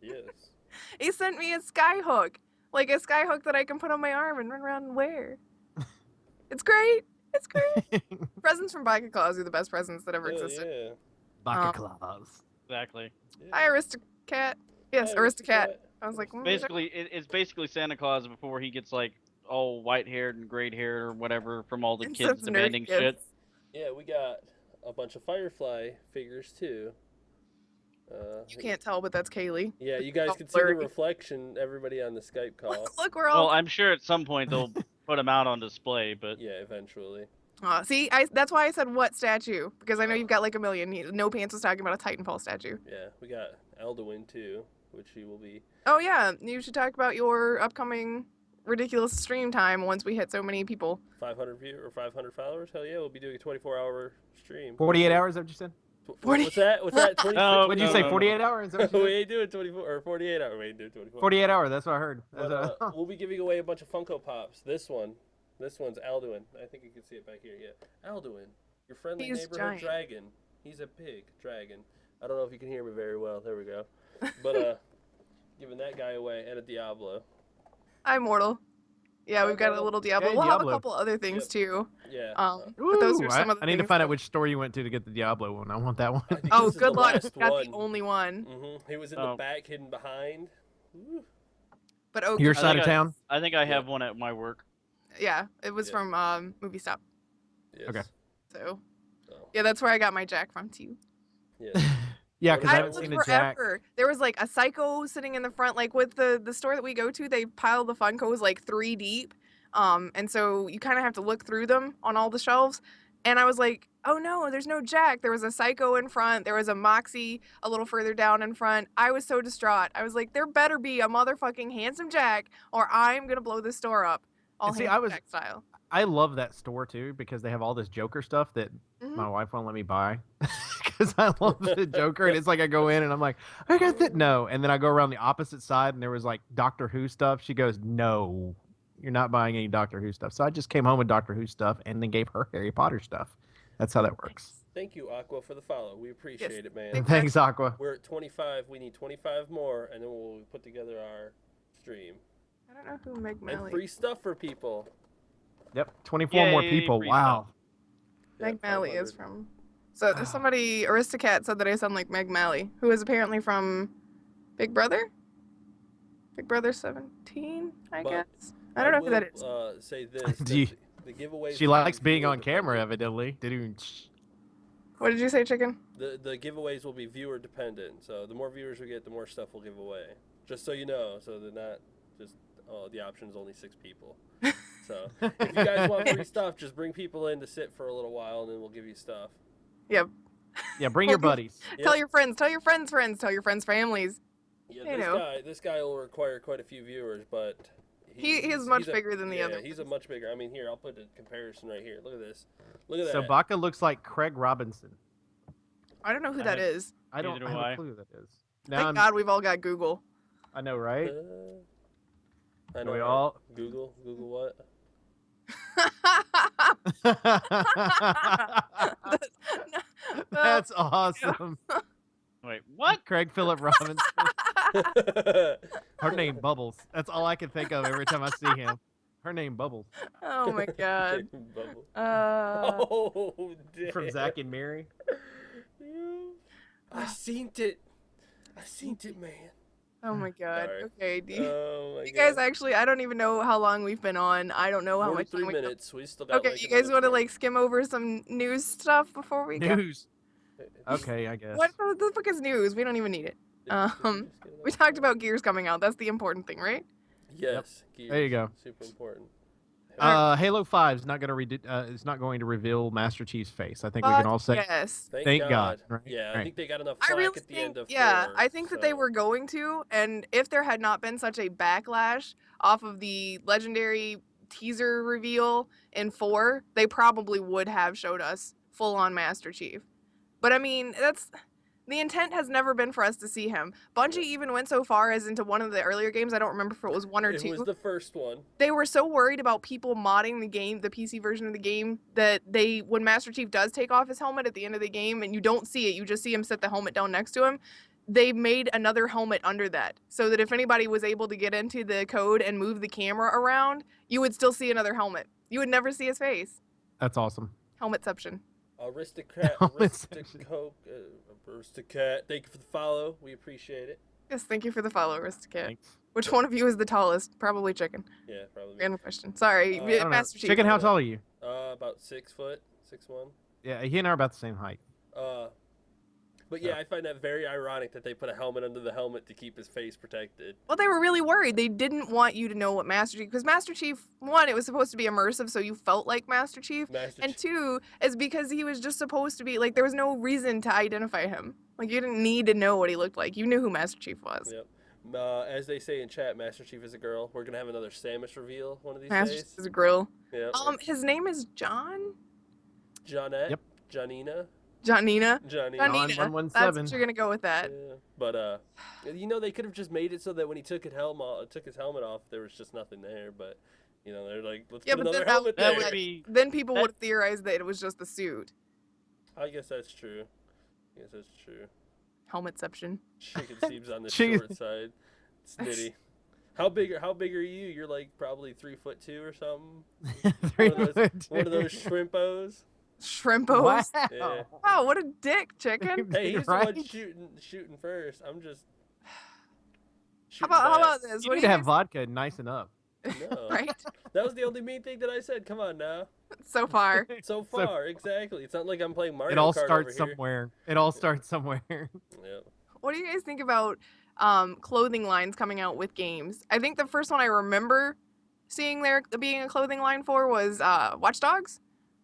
Yes. he sent me a sky hook, like a sky hook that I can put on my arm and run around and wear. It's great. It's great. Presents from Baka Claus are the best presents that ever Hell existed. yeah. Baka Claus. Exactly. Yeah. Hi, Aristocat. Yes, Hey, Aristocat. I was like, Basically, it's basically Santa Claus before he gets like all white haired and gray haired or whatever from all the and kids some nerd demanding shit. gifts. Yeah, we got a bunch of Firefly figures too. You can't tell, but that's Kaylee. Yeah, you guys Oh, can see the blurry. reflection. Everybody on the Skype call. Look, we're all. Well, I'm sure at some point they'll put them out on display, but Yeah, eventually. See, that's why I said what statue, because I know you've got like a million. No Pants was talking about a Titanfall statue. Yeah, we got Alduin too, which he will be. Oh yeah, you should talk about your upcoming ridiculous stream time once we hit so many people. 500 or 500 followers. Hell yeah, we'll be doing a 24-hour stream. 48 hours, is that what you said? 40. What's that? What's that? 24? No, What'd you say, 48 hours? Is that what you we said? ain't doing 24 or 48 hours. We ain't doing 24. 48 hours, that's what I heard. But, we'll be giving away a bunch of Funko Pops. This one's Alduin. I think you can see it back here. Yeah, Alduin, your friendly He's neighborhood giant. dragon. He's a big dragon. I don't know if you can hear me very well. There we go. But giving that guy away and a Diablo. I'm mortal. Yeah, we've got a Diablo. little Diablo. Hey, we'll have a Diablo. couple other things Yep. too. Yeah. But those Ooh, are some of the I need to things find out that- which store you went to get the Diablo one. I want that one. I think Oh, this is good the luck. last He's not one. the only one. He was in the Oh. back, hidden behind. Ooh. But oh, Your good side luck. of town? I think I Yeah. have one at my work. Yeah, it was Yeah. from Movie Stop. Yes. Okay. So Oh, yeah, that's where I got my Jack from too. yes. Yeah, because I I haven't took seen a Jack. forever. There was like a Psycho sitting in the front, like with the store that we go to. They pile the Funkos like 3 deep, and so you kind of have to look through them on all the shelves. And I was like, oh no, there's no Jack. There was a Psycho in front. There was a Moxie a little further down in front. I was so distraught. I was like, there better be a motherfucking handsome Jack, or I'm gonna blow this store up. All And see, handsome I was- Jack style. I love that store too because they have all this Joker stuff that Mhm. my wife won't let me buy because I love the Joker. And it's like I go in and I'm like, I got that. No. And then I go around the opposite side and there was like Doctor Who stuff. She goes, no, you're not buying any Doctor Who stuff. So I just came home with Doctor Who stuff and then gave her Harry Potter stuff. That's how that works. Thank you, Aqua, for the follow. We appreciate it, man. Thank- Thanks, Aqua. We're at 25. We need 25 more, and then we'll put together our stream. I don't know who Meg And Malley. free stuff for people. Yep. 24 more Yay, people. free Wow. Yeah, Meg Malley is 500. from. So there's somebody, Aristocat said that I sound like Meg Malley, who is apparently from Big Brother? Big Brother 17, I But guess. I don't know who that is. Say this. Do you- the giveaways She will be likes being viewer on camera, dependent. evidently. Did What did you say, chicken? The giveaways will be viewer dependent. So the more viewers we get, the more stuff we'll give away. Just so you know, so they're not just the option's only 6 people. So if you guys want free stuff, just bring people in to sit for a little while, and then we'll give you stuff. Yep. Yeah, bring your buddies. Tell Yep. your friends, tell your friends' friends, tell your friends' families. Yeah, you this know. this guy will require quite a few viewers, but He is he's much a- bigger than the yeah, other he's a ones. much bigger. I mean, here I'll put a comparison right here. Look at this. Look at So that. Baka looks like Craig Robinson. I don't know who I that have- is. I don't Neither have do I. a clue who that is. Now Thank I'm, God we've all got Google. I know, right? I know. we right? all- Google what? That's awesome. Wait, what? Craig Phillip Robinson. Her name Bubbles. That's all I can think of every time I see him. Her name Bubbles. Oh my God. Bubble. Uh, Oh, damn. From Zack and Mary. I seen it. I seen it, man. oh my God. Sorry. Okay. Do you, Oh my you guys God. actually, I don't even know how long we've been on. I don't know how much 43 time we minutes. We still got Okay, like you guys another want to 20. like skim over some news stuff before we go? News. Okay, I guess. What the fuck is news? We don't even need it. We talked about Gears coming out. That's the important thing, right? Yes. There you Gears. go. Super important. Halo 5 is not going to is not going to reveal Master Chief's face. I think we can all say yes. Thank God, right? Yeah, I Right. think they got enough I flack really at the end think, of yeah, 4, I think that they so- were going to, and if there had not been such a backlash off of the legendary teaser reveal in 4, they probably would have showed us full-on Master Chief. But I mean, the intent has never been for us to see him. Bungie even went so far as into one of the earlier games, I don't remember if it was 1 or It 2. was the first one. They were so worried about people modding the game, the PC version of the game, that when Master Chief does take off his helmet at the end of the game and you don't see it, you just see him set the helmet down next to him, they made another helmet under that. So that if anybody was able to get into the code and move the camera around, you would still see another helmet. You would never see his face. that's awesome. Helmetception. Aristocrat, Oh, it's Aristocrat. Thank you for the follow. We appreciate it. Yes, thank you for the follow, Aristocat. Thanks. Which one of you is the tallest? Probably Chicken. Yeah, probably. Random question. Sorry, I I don't know. Master Chief. Chicken, how tall are you? About 6 foot, 6'1". Yeah, he and I are about the same height. But yeah, I find that very ironic that they put a helmet under the helmet to keep his face protected. Well, they were really worried. They didn't want you to know what Master Chief, because Master Chief, one, it was supposed to be immersive, so you felt like Master Chief, and two, is because he was just supposed to be like there was no reason to identify him. Like you didn't need to know what he looked like. You knew who Master Chief was. Yep. As they say in chat, Master Chief is a girl. We're gonna have another Samus reveal one of these Master days. Chief is a grill. Yeah. His name is John. Johnette. Yep. Janina. Johnina. Johnina. Johnina. John That's 117. what you're gonna go with that. Yeah. But they could have just made it so that when he took his helmet off, there was just nothing there. But they're like, let's put another helmet That there. would be. Then people that- would theorize that it was just the suit. I guess that's true. Helmetception. Chicken seems on the Chicken- short side. Snitty. How big are you? You're like probably 3'2" or something. One of those shrimpos. Shrimpos. Wow. Yeah. Wow, what a dick, chicken. Hey, he's Right? the one shooting first. I'm just. How shooting about back. this? You What need do to you have vodka and nicen up. No. right? That was the only mean thing that I said. Come on now. So far. So far, exactly. It's not like I'm playing Mario It all Kart starts over here. somewhere. It all starts somewhere. Yeah. What do you guys think about clothing lines coming out with games? I think the first one I remember seeing there being a clothing line for was Watch Dogs.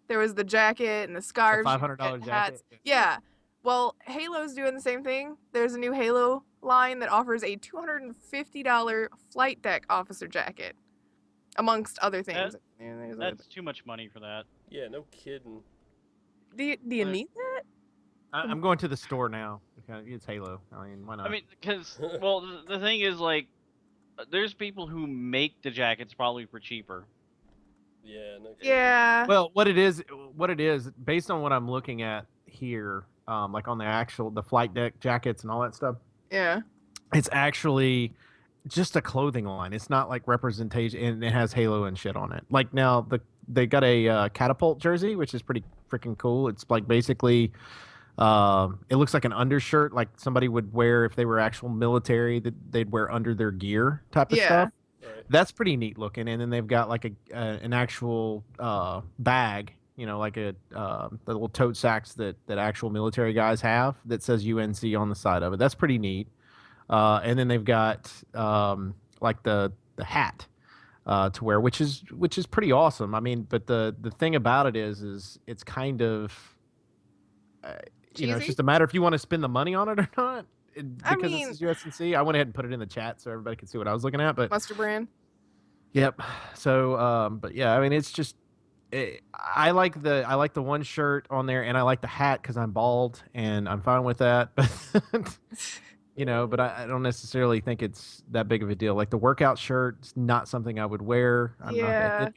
There was the jacket and the scarves. you could $500 get jacket. hats. Yeah. Well, Halo's doing the same thing. There's a new Halo line that offers a $250 flight deck officer jacket, amongst other things. That's too much money for that. Yeah, no kidding. Do you need that? I'm going to the store now. It's Halo. I mean, why not? I mean, because the thing is like, there's people who make the jackets probably for cheaper. Yeah, no kidding. Yeah. well, what it is, based on what I'm looking at here, like on the flight deck jackets and all that stuff, Yeah. it's actually just a clothing line. It's not like representation, and it has Halo and shit on it. Like now, they got a catapult jersey, which is pretty freaking cool. It's like basically, it looks like an undershirt, like somebody would wear if they were actual military, that they'd wear under their gear type of Yeah. stuff. Right. That's pretty neat looking. And then they've got like an actual bag, like the little tote sacks that actual military guys have that says UNC on the side of it. That's pretty neat. And then they've got like the hat to wear, which is pretty awesome. I mean, but the thing about it is it's kind of it's Cheesy? just a matter if you want to spend the money on it or not. I Because mean- this is USNC, I went ahead and put it in the chat so everybody could see what I was looking at. But Mustard brand. yep. So, but yeah, I mean, it's just I like the one shirt on there, and I like the hat because I'm bald, and I'm fine with that. But but I don't necessarily think it's that big of a deal. Like the workout shirt, it's not something I would wear. I'm not Yeah. that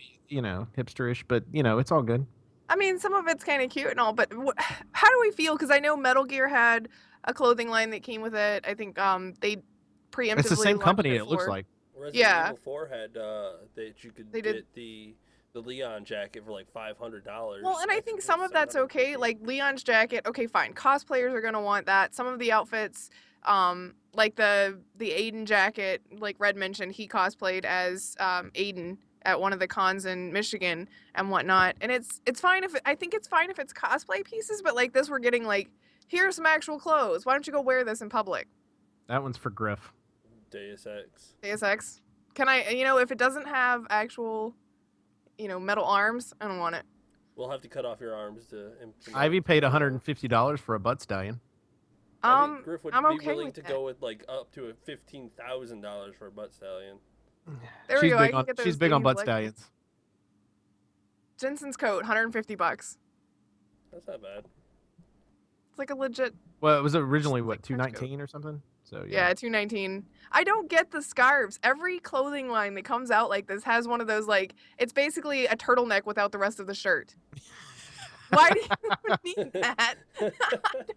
hipsterish, but it's all good. I mean, some of it's kind of cute and all, but how do we feel? Because I know Metal Gear had a clothing line that came with it. I think they preemptively. It's the same launched company. it It looks for- like. Resident Yeah. Evil 4 had that you could They get did- the Leon jacket for like $500. Well, and I think some of that's okay. Like Leon's jacket, okay, fine. Cosplayers are gonna want that. Some of the outfits, like the Aiden jacket, like Red mentioned, he cosplayed as Aiden at one of the cons in Michigan and whatnot. And it's fine I think it's fine if it's cosplay pieces, but like this, we're getting like, here's some actual clothes. Why don't you go wear this in public? That one's for Griff. Deus Ex. Deus Ex. Can I, if it doesn't have actual, metal arms, I don't want it. We'll have to cut off your arms to implement. Ivy paid $150 for a butt stallion. I think Griff would I'm be okay willing with to that. go with like up to $15,000 for a butt stallion. There she's we go. I big can on get she's those big on things butt like- stallions. Jensen's coat, $150. That's not bad. It's like a legit. Well, it was originally It's what, like trench coat. $219 or something. So Yeah, $219. I don't get the scarves. Every clothing line that comes out like this has one of those, like, it's basically a turtleneck without the rest of the shirt. Why do you need that? I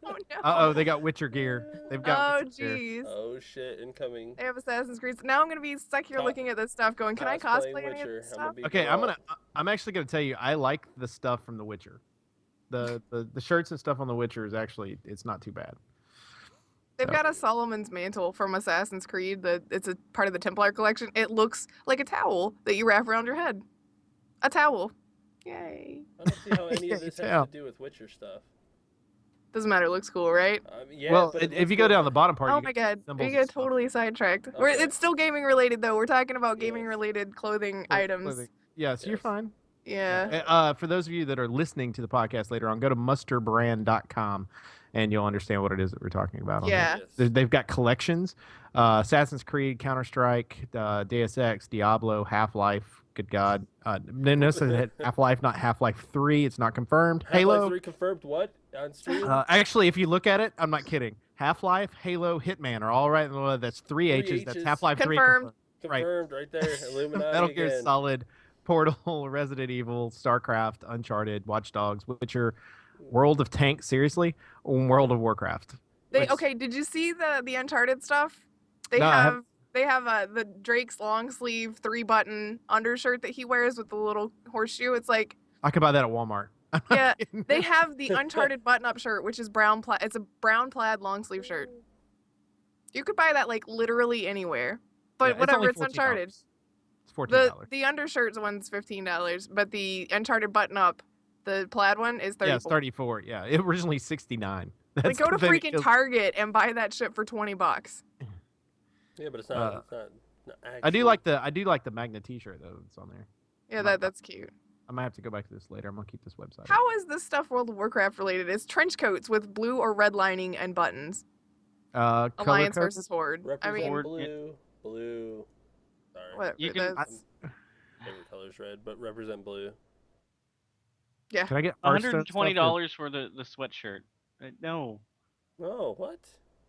don't know. Uh-oh, they got Witcher gear. They've got Oh, Witcher gear. jeez. Oh shit, incoming. They have Assassin's Creed. Now I'm gonna be stuck here Co- looking at this stuff, going, "Can I Cosplaying cosplay any of Witcher. this I'm gonna stuff?" be Okay, Geralt. I'm actually gonna tell you, I like the stuff from The Witcher. The shirts and stuff on The Witcher is actually, it's not too bad. They've So- got a Solomon's mantle from Assassin's Creed. It's a part of the Templar collection. It looks like a towel that you wrap around your head. A towel. Yay. I don't see how any of this has Tell. to do with Witcher stuff. Doesn't matter. It looks cool, right? Yeah, well, but it if looks you go cool. down the bottom part, Oh you my get god, symbols we and get stuff. totally sidetracked. Okay. It's still gaming related though. We're talking about gaming Yes. related clothing Clothing. items. Yeah, so you're Yes. fine. Yeah. For those of you that are listening to the podcast later on, go to musterbrand.com and you'll understand what it is that we're talking about. on Yeah. there. They've got collections: Assassin's Creed, Counter Strike, Deus Ex, Diablo, Half-Life. Good God! Notice that Half-Life, not Half-Life 3. It's not confirmed. Half-Life Halo. 3 confirmed what on stream? Actually, if you look at it, I'm not kidding. Half-Life, Halo, Hitman are all right in the middle. That's three H's. That's H's. Half-Life 3 Confirmed. Confirmed right there. Illuminati Metal Gear again. Solid, Portal, Resident Evil, StarCraft, Uncharted, Watch Dogs, Witcher, World of Tanks, seriously, World of Warcraft. Which- Okay, did you see the Uncharted stuff? They No, I have the Drake's long sleeve 3-button undershirt that he wears with the little horseshoe. It's like, I could buy that at Walmart. I'm not yeah, kidding. they have the Uncharted button-up shirt, which is brown plaid. It's a brown plaid long sleeve shirt. You could buy that like literally anywhere. But Yeah, whatever, only it's $14. Uncharted. It's $14. The undershirt's one's $15, but the Uncharted button-up, the plaid one, is 34. Yeah, it's 34. Yeah, it originally $69. That's Like, go to the thing that freaking kills- Target and buy that shit for $20. Yeah, but it's not. It's not I do actual. like the Magna T-shirt though. That's on there. Yeah, Not- that's cute. I might have to go back to this later. I'm gonna keep this website. up. How is this stuff World of Warcraft related? It's trench coats with blue or red lining and buttons. Color Alliance coded? versus Horde. I Represent mean, Horde, blue. Sorry. whatever. You can- that's- Favorite color's red, but represent blue. Can I get Hearthstone stuff, or- $120 for the sweatshirt. No. Oh, what?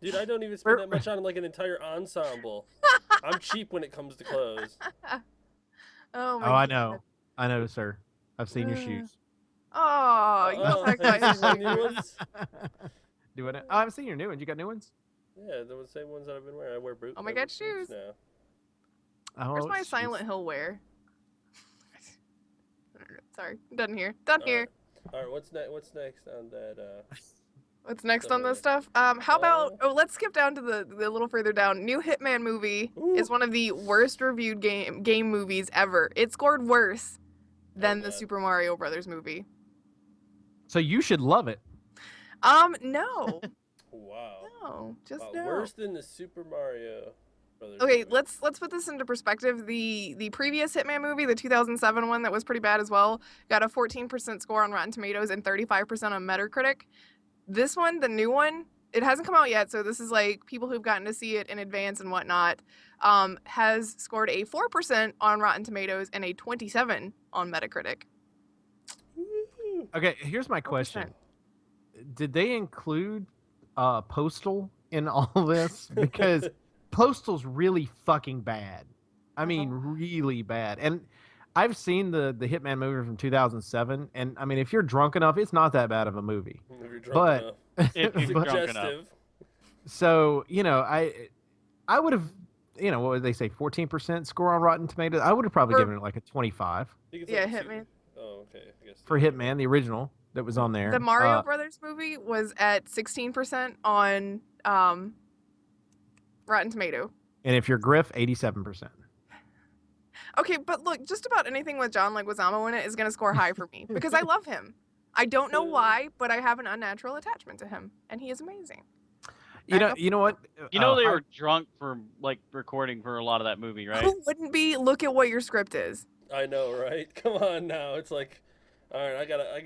Dude, I don't even spend that much on like an entire ensemble. I'm cheap when it comes to clothes. Oh my Oh, I God. know. I know, sir. I've seen your Uh, shoes. Oh, you Oh, don't talk have about you his seen new new ones. ones? Doing it. Oh, I've seen your new ones. You got new ones? Yeah, they're the same ones that I've been wearing. I wear boots. Oh my God, shoes. now. Oh, Where's my jeez. Silent Hill wear? Sorry, done here. Done here. All right, what's next on that? What's next on this stuff? How about let's skip down to the little further down. New Hitman movie is Ooh. one of the worst reviewed game movies ever. It scored worse than the God. Super Mario Brothers movie. So you should love it. No, Wow. no, just Wow, no. worse than the Super Mario Brothers. Okay, movie. let's put this into perspective. The previous Hitman movie, the 2007 one that was pretty bad as well, got a 14% score on Rotten Tomatoes and 35% on Metacritic. This one, the new one, it hasn't come out yet, so this is like people who've gotten to see it in advance and whatnot, has scored a 4% on Rotten Tomatoes and a 27 on Metacritic. Woo. Okay, here's my 4%. question. Did they include Postal in all this? Because Postal's really fucking bad. I mean, really bad. And I've seen the Hitman movie from 2007, and I mean, if you're drunk enough, it's not that bad of a movie. If you're drunk But- enough. If you're But- drunk enough. Suggestive. So, I would have, what would they say, 14% score on Rotten Tomatoes? I would have probably For- given it like a 25 I think it's Yeah, like Hitman. Oh, okay. I guess for Hitman, the original that was on there. The Mario Uh, Brothers movie was at 16% on Rotten Tomato. and if you're Griff, 87%. Okay, but look, just about anything with John Leguizamo in it is going to score high for me because I love him. I don't know why, but I have an unnatural attachment to him, and he is amazing. You Back know what? You know they I- were drunk for like recording for a lot of that movie, right? Who wouldn't be? Look at what your script is. I know, right? Come on now. It's like, all right, I gotta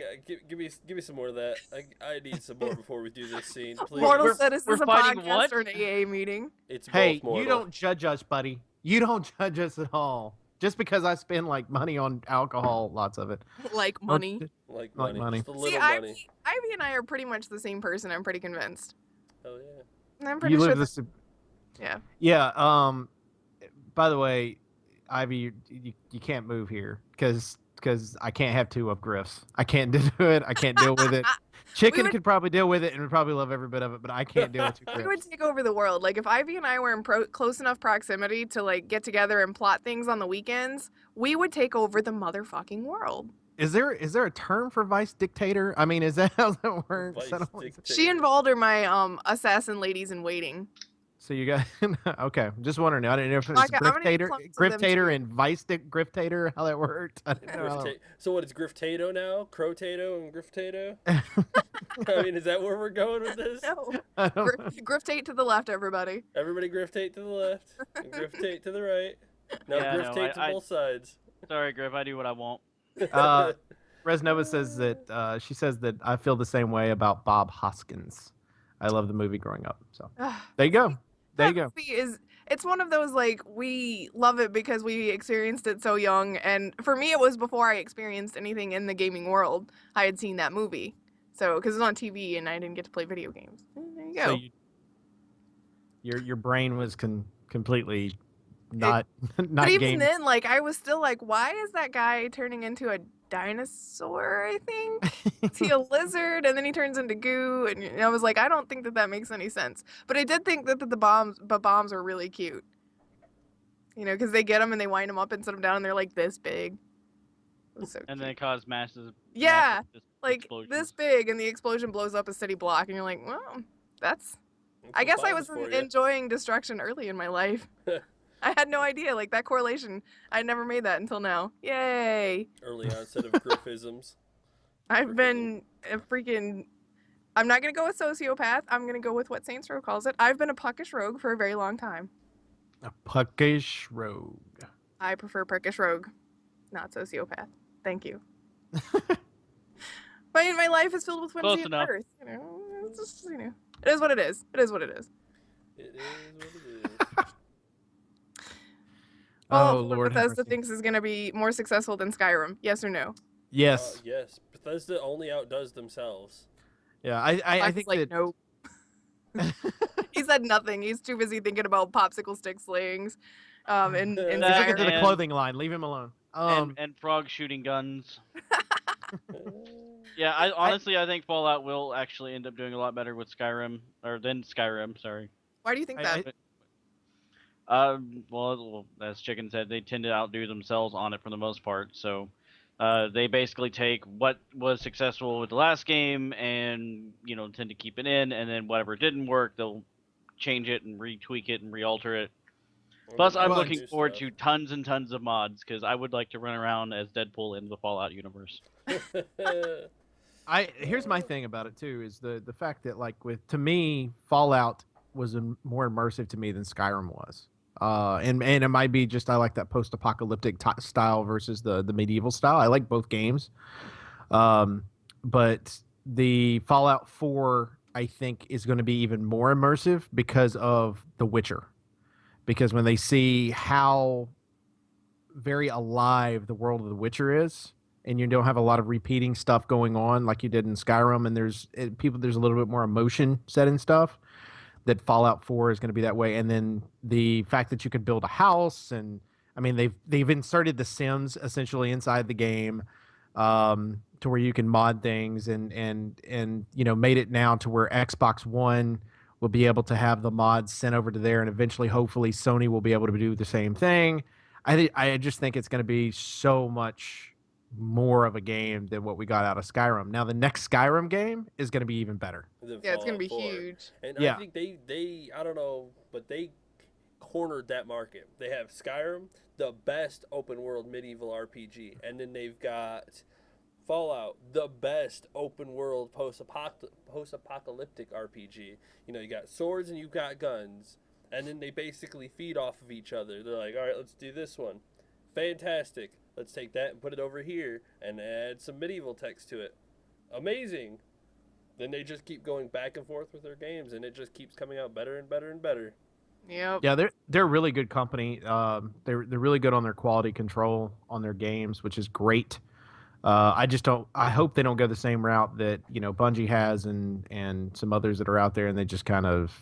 give me some more of that. I need some more before we do this scene, please. Mortal We're- said, "Is we're this a fighting podcast what? or an AA meeting?" It's Hey, both mortal. you don't judge us, buddy. You don't judge us at all. Just because I spend like money on alcohol, lots of it. Like Don't money. ju- like like money. money. Just a little See, money. Ivy and I are pretty much the same person. I'm pretty convinced. Hell yeah. And I'm pretty You sure. live that- this. Yeah. Yeah. By the way, Ivy, you can't move here because I can't have two of Griff's. I can't do it. I can't deal with it. Chicken would- could probably deal with it and would probably love every bit of it, but I can't deal with two We would Griff's. take over the world. Like if Ivy and I were in close enough proximity to like get together and plot things on the weekends, we would take over the motherfucking world. Is there a term for vice dictator? I mean, is that how that works? I Vice don't- dictator. She and Vald are my assassin ladies in waiting. So you got okay. Just wondering. I didn't know if it was Like, I'm gonna get Griftator, clones of them, too. Griftator, and Vice Stick Griftator. How that worked? I didn't know how that So what is Griftato now? Crotato and Griftato? I mean, is that where we're going with this? No. I don't know. Griftate to the left, everybody. Everybody Griftate to the left and Griftate to the right. Now Yeah, no, Griftate to I- both sides. Sorry, Griff. I do what I want. Resnova says that she says that I feel the same way about Bob Hoskins. I love the movie growing up. So there you go. There you That go. movie it's one of those, like, we love it because we experienced it so young, and for me it was before I experienced anything in the gaming world. I had seen that movie, so because it was on TV and I didn't get to play video games. There you go. So your brain was completely not not But even game. then, like, I was still like, why is that guy turning into a dinosaur? I think is he a lizard, and then he turns into goo, and I was like, I don't think that makes any sense. But I did think that the bombs are really cute. You know, because they get them and they wind them up and set them down, and they're like this big. It was so And cute. then it caused massive. Yeah, massive like explosions. this big, and the explosion blows up a city block, and you're like, well, that's. I guess I was enjoying destruction early in my life. I had no idea, like, that correlation. I never made that until now. Yay! Early onset of Griffisms. I've been a freaking. I'm not gonna go with sociopath. I'm gonna go with what Saints Row calls it. I've been a puckish rogue for a very long time. A puckish rogue. I prefer puckish rogue, not sociopath. Thank you. My life is filled with Close whimsy and enough. mirth. You know, it's just, you know, it is what it is. It is what it is. It is what it is. Well, Oh Lord, have Bethesda mercy. thinks is gonna be more successful than Skyrim. Yes or no? Yes. Yes. Bethesda only outdoes themselves. Yeah. I Mike's think like, that. nope. He said nothing. He's too busy thinking about popsicle stick slings. In He's That looking to the and- clothing line. Leave him alone. and frogs shooting guns. Yeah, honestly I think Fallout will actually end up doing a lot better with Skyrim than Skyrim. Sorry. Why do you think I- that? Well, as Chicken said, they tend to outdo themselves on it for the most part. So, they basically take what was successful with the last game and tend to keep it in, and then whatever didn't work, they'll change it and retweak it and realter it. Plus, I'm Well, looking forward to tons and tons of mods because I would like to run around as Deadpool in the Fallout universe. Here's my thing about it too is the fact that, like, to me Fallout was more immersive to me than Skyrim was. And it might be just I like that post-apocalyptic style versus the medieval style. I like both games. But the Fallout 4 I think is going to be even more immersive because of The Witcher. Because when they see how very alive the world of The Witcher is, and you don't have a lot of repeating stuff going on like you did in Skyrim, and there's a little bit more emotion set in stuff, that Fallout 4 is going to be that way. And then the fact that you could build a house, and I mean they've inserted the Sims essentially inside the game, to where you can mod things, and made it now to where Xbox One will be able to have the mods sent over to there, and eventually hopefully Sony will be able to do the same thing. I just think it's going to be so much more of a game than what we got out of Skyrim. Now the next Skyrim game is going to be even better. Yeah, it's gonna be huge. And Yeah. I think they I don't know, but they cornered that market. They have Skyrim, the best open world medieval RPG, and then they've got Fallout, the best open world post-apocalyptic RPG. You got swords and you've got guns, and then they basically feed off of each other. They're like, all right, let's do this one. Fantastic. Let's take that and put it over here and add some medieval text to it. Amazing. Then they just keep going back and forth with their games, and it just keeps coming out better and better and better. Yep. Yeah, they're a really good company. They're really good on their quality control on their games, which is great. I hope they don't go the same route that Bungie has and some others that are out there, and they just kind of,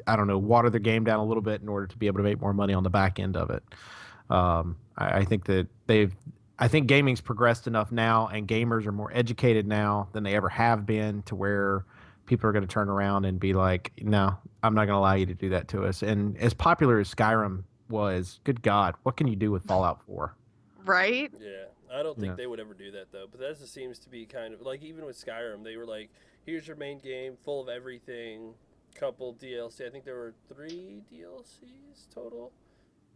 I don't know, water the game down a little bit in order to be able to make more money on the back end of it. I think that I think gaming's progressed enough now, and gamers are more educated now than they ever have been, to where people are going to turn around and be like, no, I'm not going to allow you to do that to us. And as popular as Skyrim was, good God, what can you do with Fallout 4? Right? Yeah, I don't think Yeah. they would ever do that though. Bethesda seems to be kind of like, even with Skyrim, they were like, here's your main game, full of everything. couple DLC. I think there were 3 DLCs total.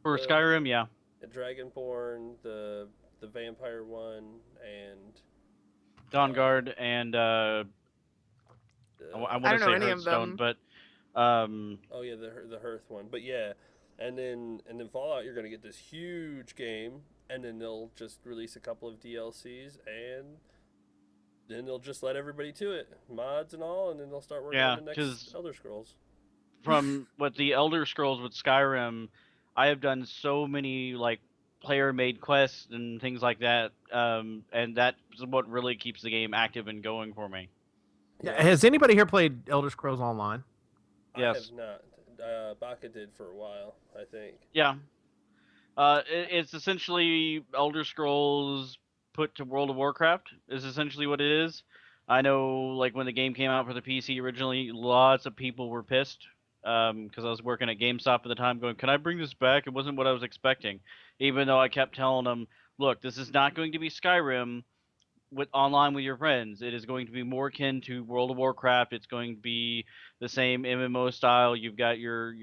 For The- Skyrim, yeah. The Dragonborn, the vampire one, and Dawnguard and I I want to don't know say any of Hearthstone, them. but oh yeah, the Hearth one. But yeah, and then Fallout, you're gonna get this huge game, and then they'll just release a couple of DLCs, and then they'll just let everybody to it, mods and all, and then they'll start working Yeah, on the 'cause- next Elder Scrolls. from what the Elder Scrolls with Skyrim, I have done so many like player-made quests and things like that, and that's what really keeps the game active and going for me. Yeah, Has anybody here played Elder Scrolls Online? I Yes. have not. Baka did for a while, I think. Yeah, it's essentially Elder Scrolls put to World of Warcraft is essentially what it is. I know, like when the game came out for the PC originally, lots of people were pissed because I was working at GameStop at the time, going, "Can I bring this back?" It wasn't what I was expecting, even though I kept telling them, "Look, this is not going to be Skyrim with online with your friends. It is going to be more akin to World of Warcraft. It's going to be the same MMO style. You've got your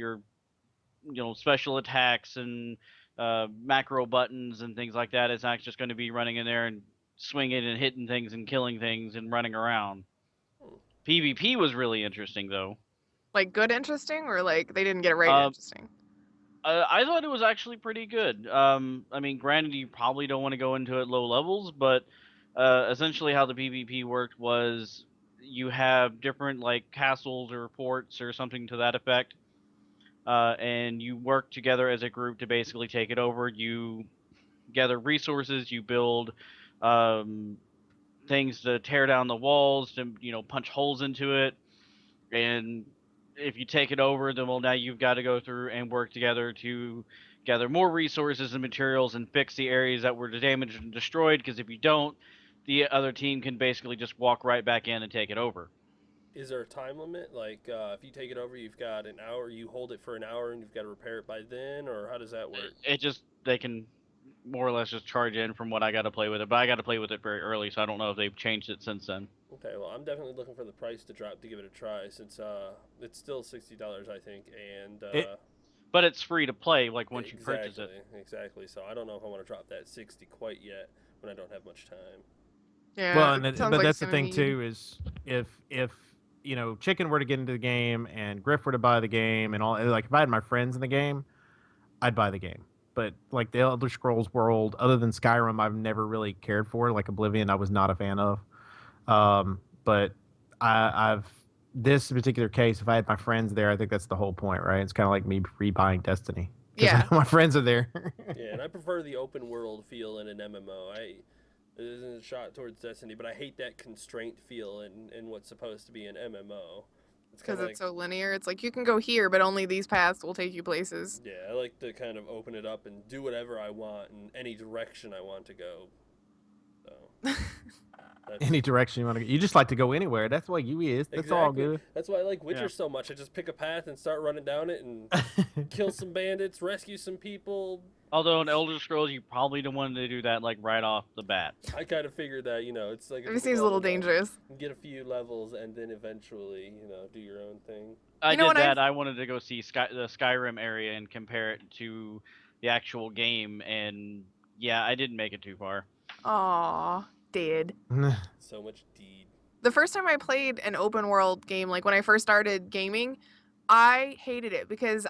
special attacks and macro buttons and things like that. It's not just going to be running in there and swinging and hitting things and killing things and running around." PvP was really interesting though. Like good interesting, or like they didn't get it right interesting? I thought it was actually pretty good. I mean, granted, you probably don't want to go into it low levels, but essentially how the PvP worked was you have different like castles or forts or something to that effect, and you work together as a group to basically take it over. You gather resources, you build things to tear down the walls, to punch holes into it, and if you take it over, then now you've got to go through and work together to gather more resources and materials and fix the areas that were damaged and destroyed, because if you don't, the other team can basically just walk right back in and take it over. Is there a time limit? Like, if you take it over, you've got an hour. You hold it for an hour, and you've got to repair it by then, or how does that work? They can more or less just charge in from what I got to play with it, but I got to play with it very early, so I don't know if they've changed it since then. Okay, well, I'm definitely looking for the price to drop to give it a try, since it's still $60, I think, and but it's free to play, like once you purchase it. Exactly. So I don't know if I want to drop that 60 quite yet when I don't have much time. Yeah. Well, it sounds but like that's it's the gonna thing be- too, is if Chicken were to get into the game and Griff were to buy the game and all, like if I had my friends in the game, I'd buy the game. But like the Elder Scrolls world, other than Skyrim, I've never really cared for. Like Oblivion, I was not a fan of. But I've this particular case, if I had my friends there, I think that's the whole point, right? It's kind of like me rebuying Destiny. 'Cause Yeah. my friends are there. Yeah, and I prefer the open world feel in an MMO. It isn't a shot towards Destiny, but I hate that constraint feel in what's supposed to be an MMO. It's Because kinda it's so linear. It's like you can go here, but only these paths will take you places. yeah, I like to kind of open it up and do whatever I want in any direction I want to go. So that's, Any direction you want to go. You just like to go anywhere. That's what you is. That's all exactly. good. That's why I like Witcher Yeah. so much. I just pick a path and start running down it and kill some bandits, rescue some people. Although in Elder Scrolls, you probably don't want to do that like right off the bat. I kind of figured that, it's like It seems a little dangerous. Get a few levels and then eventually, do your own thing. I You know did what that. I wanted to go see the Skyrim area and compare it to the actual game, and yeah, I didn't make it too far. Aw, did. So much deed. The first time I played an open world game, like when I first started gaming, I hated it because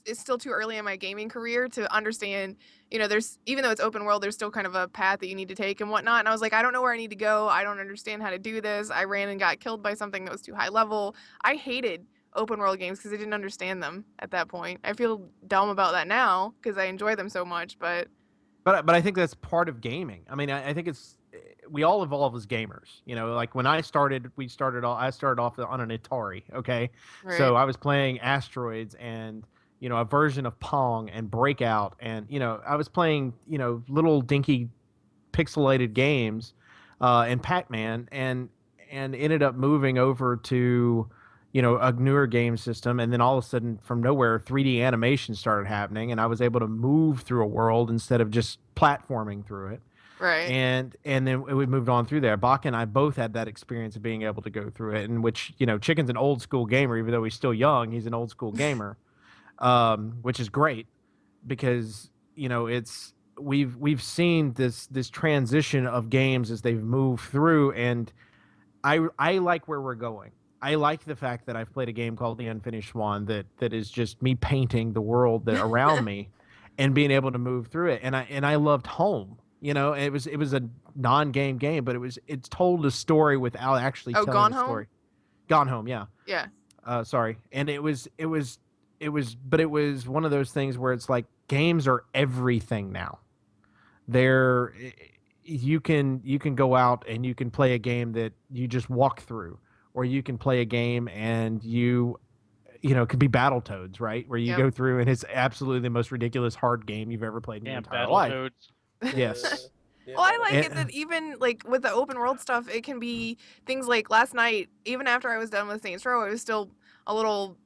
it's still too early in my gaming career to understand, there's, even though it's open world, there's still kind of a path that you need to take and whatnot. And I was like, I don't know where I need to go. I don't understand how to do this. I ran and got killed by something that was too high level. I hated open world games because I didn't understand them at that point. I feel dumb about that now because I enjoy them so much, but But I think that's part of gaming. I mean, I think we all evolve as gamers. Like when I started off on an Atari. Okay, right. so I was playing Asteroids and a version of Pong and Breakout, and I was playing little dinky pixelated games, and Pac-Man, and ended up moving over to a newer game system, and then all of a sudden, from nowhere, 3D animation started happening, and I was able to move through a world instead of just platforming through it. Right. And then we moved on through there. Bach and I both had that experience of being able to go through it, in which Chicken's an old school gamer, even though he's still young. He's an old school gamer, which is great because it's we've seen this transition of games as they've moved through, and I like where we're going. I like the fact that I've played a game called The Unfinished Swan that is just me painting the world that around me and being able to move through it. And I loved Home. It was a non-game game, but it's told a story without actually Oh, telling Gone the Home? story. Gone Home, yeah. Yeah. Sorry. And but it was one of those things where it's like games are everything now. They're you can go out and you can play a game that you just walk through, or you can play a game and it could be Battletoads, right? Where you Yep. go through and it's absolutely the most ridiculous hard game you've ever played in your Yeah, entire life. Battletoads. Yes. Yeah, Well, I like And- it that even like with the open world stuff, it can be things like last night, even after I was done with Saints Row, I was still a little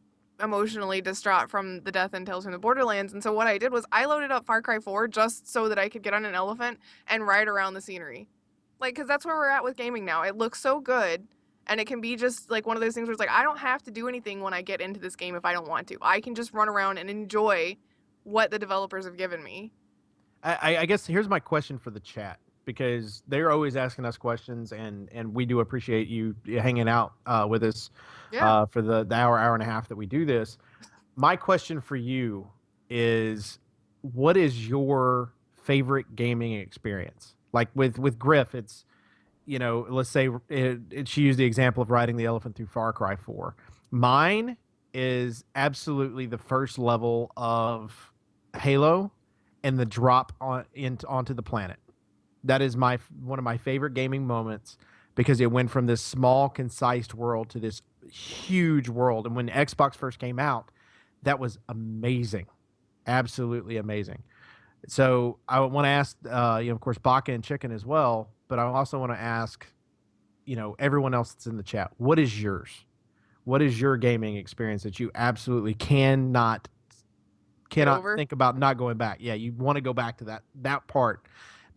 emotionally distraught from the death in Tales from the Borderlands. And so what I did was I loaded up Far Cry 4 just so that I could get on an elephant and ride around the scenery. Like, because that's where we're at with gaming now. It looks so good. And it can be just like one of those things where it's like, I don't have to do anything when I get into this game if I don't want to. I can just run around and enjoy what the developers have given me. I guess here's my question for the chat, because they're always asking us questions, and we do appreciate you hanging out with us Yeah. for the hour and a half that we do this. My question for you is, what is your favorite gaming experience? Like with Griff, it's let's say she used the example of riding the elephant through Far Cry 4. Mine is absolutely the first level of Halo and the drop onto the planet. That is one of my favorite gaming moments, because it went from this small, concise world to this huge world. And when Xbox first came out, that was amazing, absolutely amazing. So I want to ask, of course, Baka and Chicken as well, but I also want to ask, everyone else that's in the chat, what is yours? What is your gaming experience that you absolutely cannot over? think about not going back? Yeah, you want to go back to that part,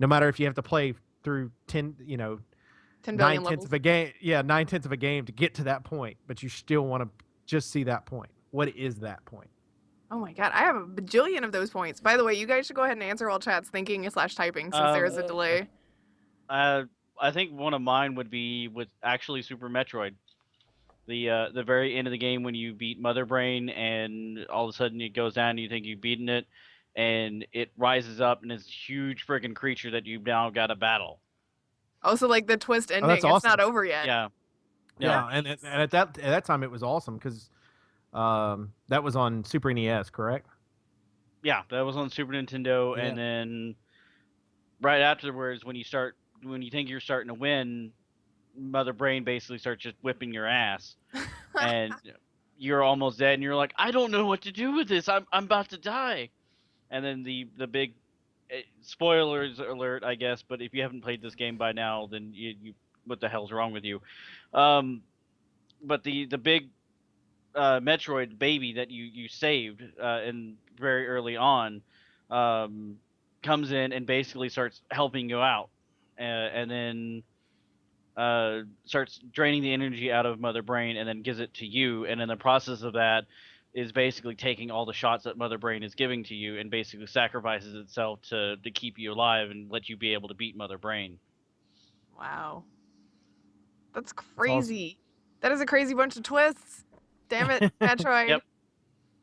no matter if you have to play through 10 10 billion 9/10 levels. of a game. Yeah, 9/10 of a game to get to that point, but you still want to just see that point. What is that point? Oh my god, I have a bajillion of those points. By the way, you guys should go ahead and answer while chat's thinking / typing, since there is a delay. I think one of mine would be with actually Super Metroid. The very end of the game when you beat Mother Brain and all of a sudden it goes down and you think you've beaten it, and it rises up and it's a huge freaking creature that you've now got to battle. Also, like the twist ending, that's awesome. It's not over yet. Yeah. Yeah, and at that time it was awesome, because that was on Super NES, correct? Yeah, that was on Super Nintendo, Yeah. and then right afterwards, when you think you're starting to win, Mother Brain basically starts just whipping your ass, and you're almost dead, and you're like, I don't know what to do with this. I'm about to die. And then the big spoilers alert, I guess. But if you haven't played this game by now, then you what the hell's wrong with you? But the big Metroid baby that you saved and very early on comes in and basically starts helping you out, and then starts draining the energy out of Mother Brain and then gives it to you, and in the process of that is basically taking all the shots that Mother Brain is giving to you and basically sacrifices itself to keep you alive and let you be able to beat Mother Brain. Wow. That's crazy. That is a crazy bunch of twists. Damn it, Metroid. Yep.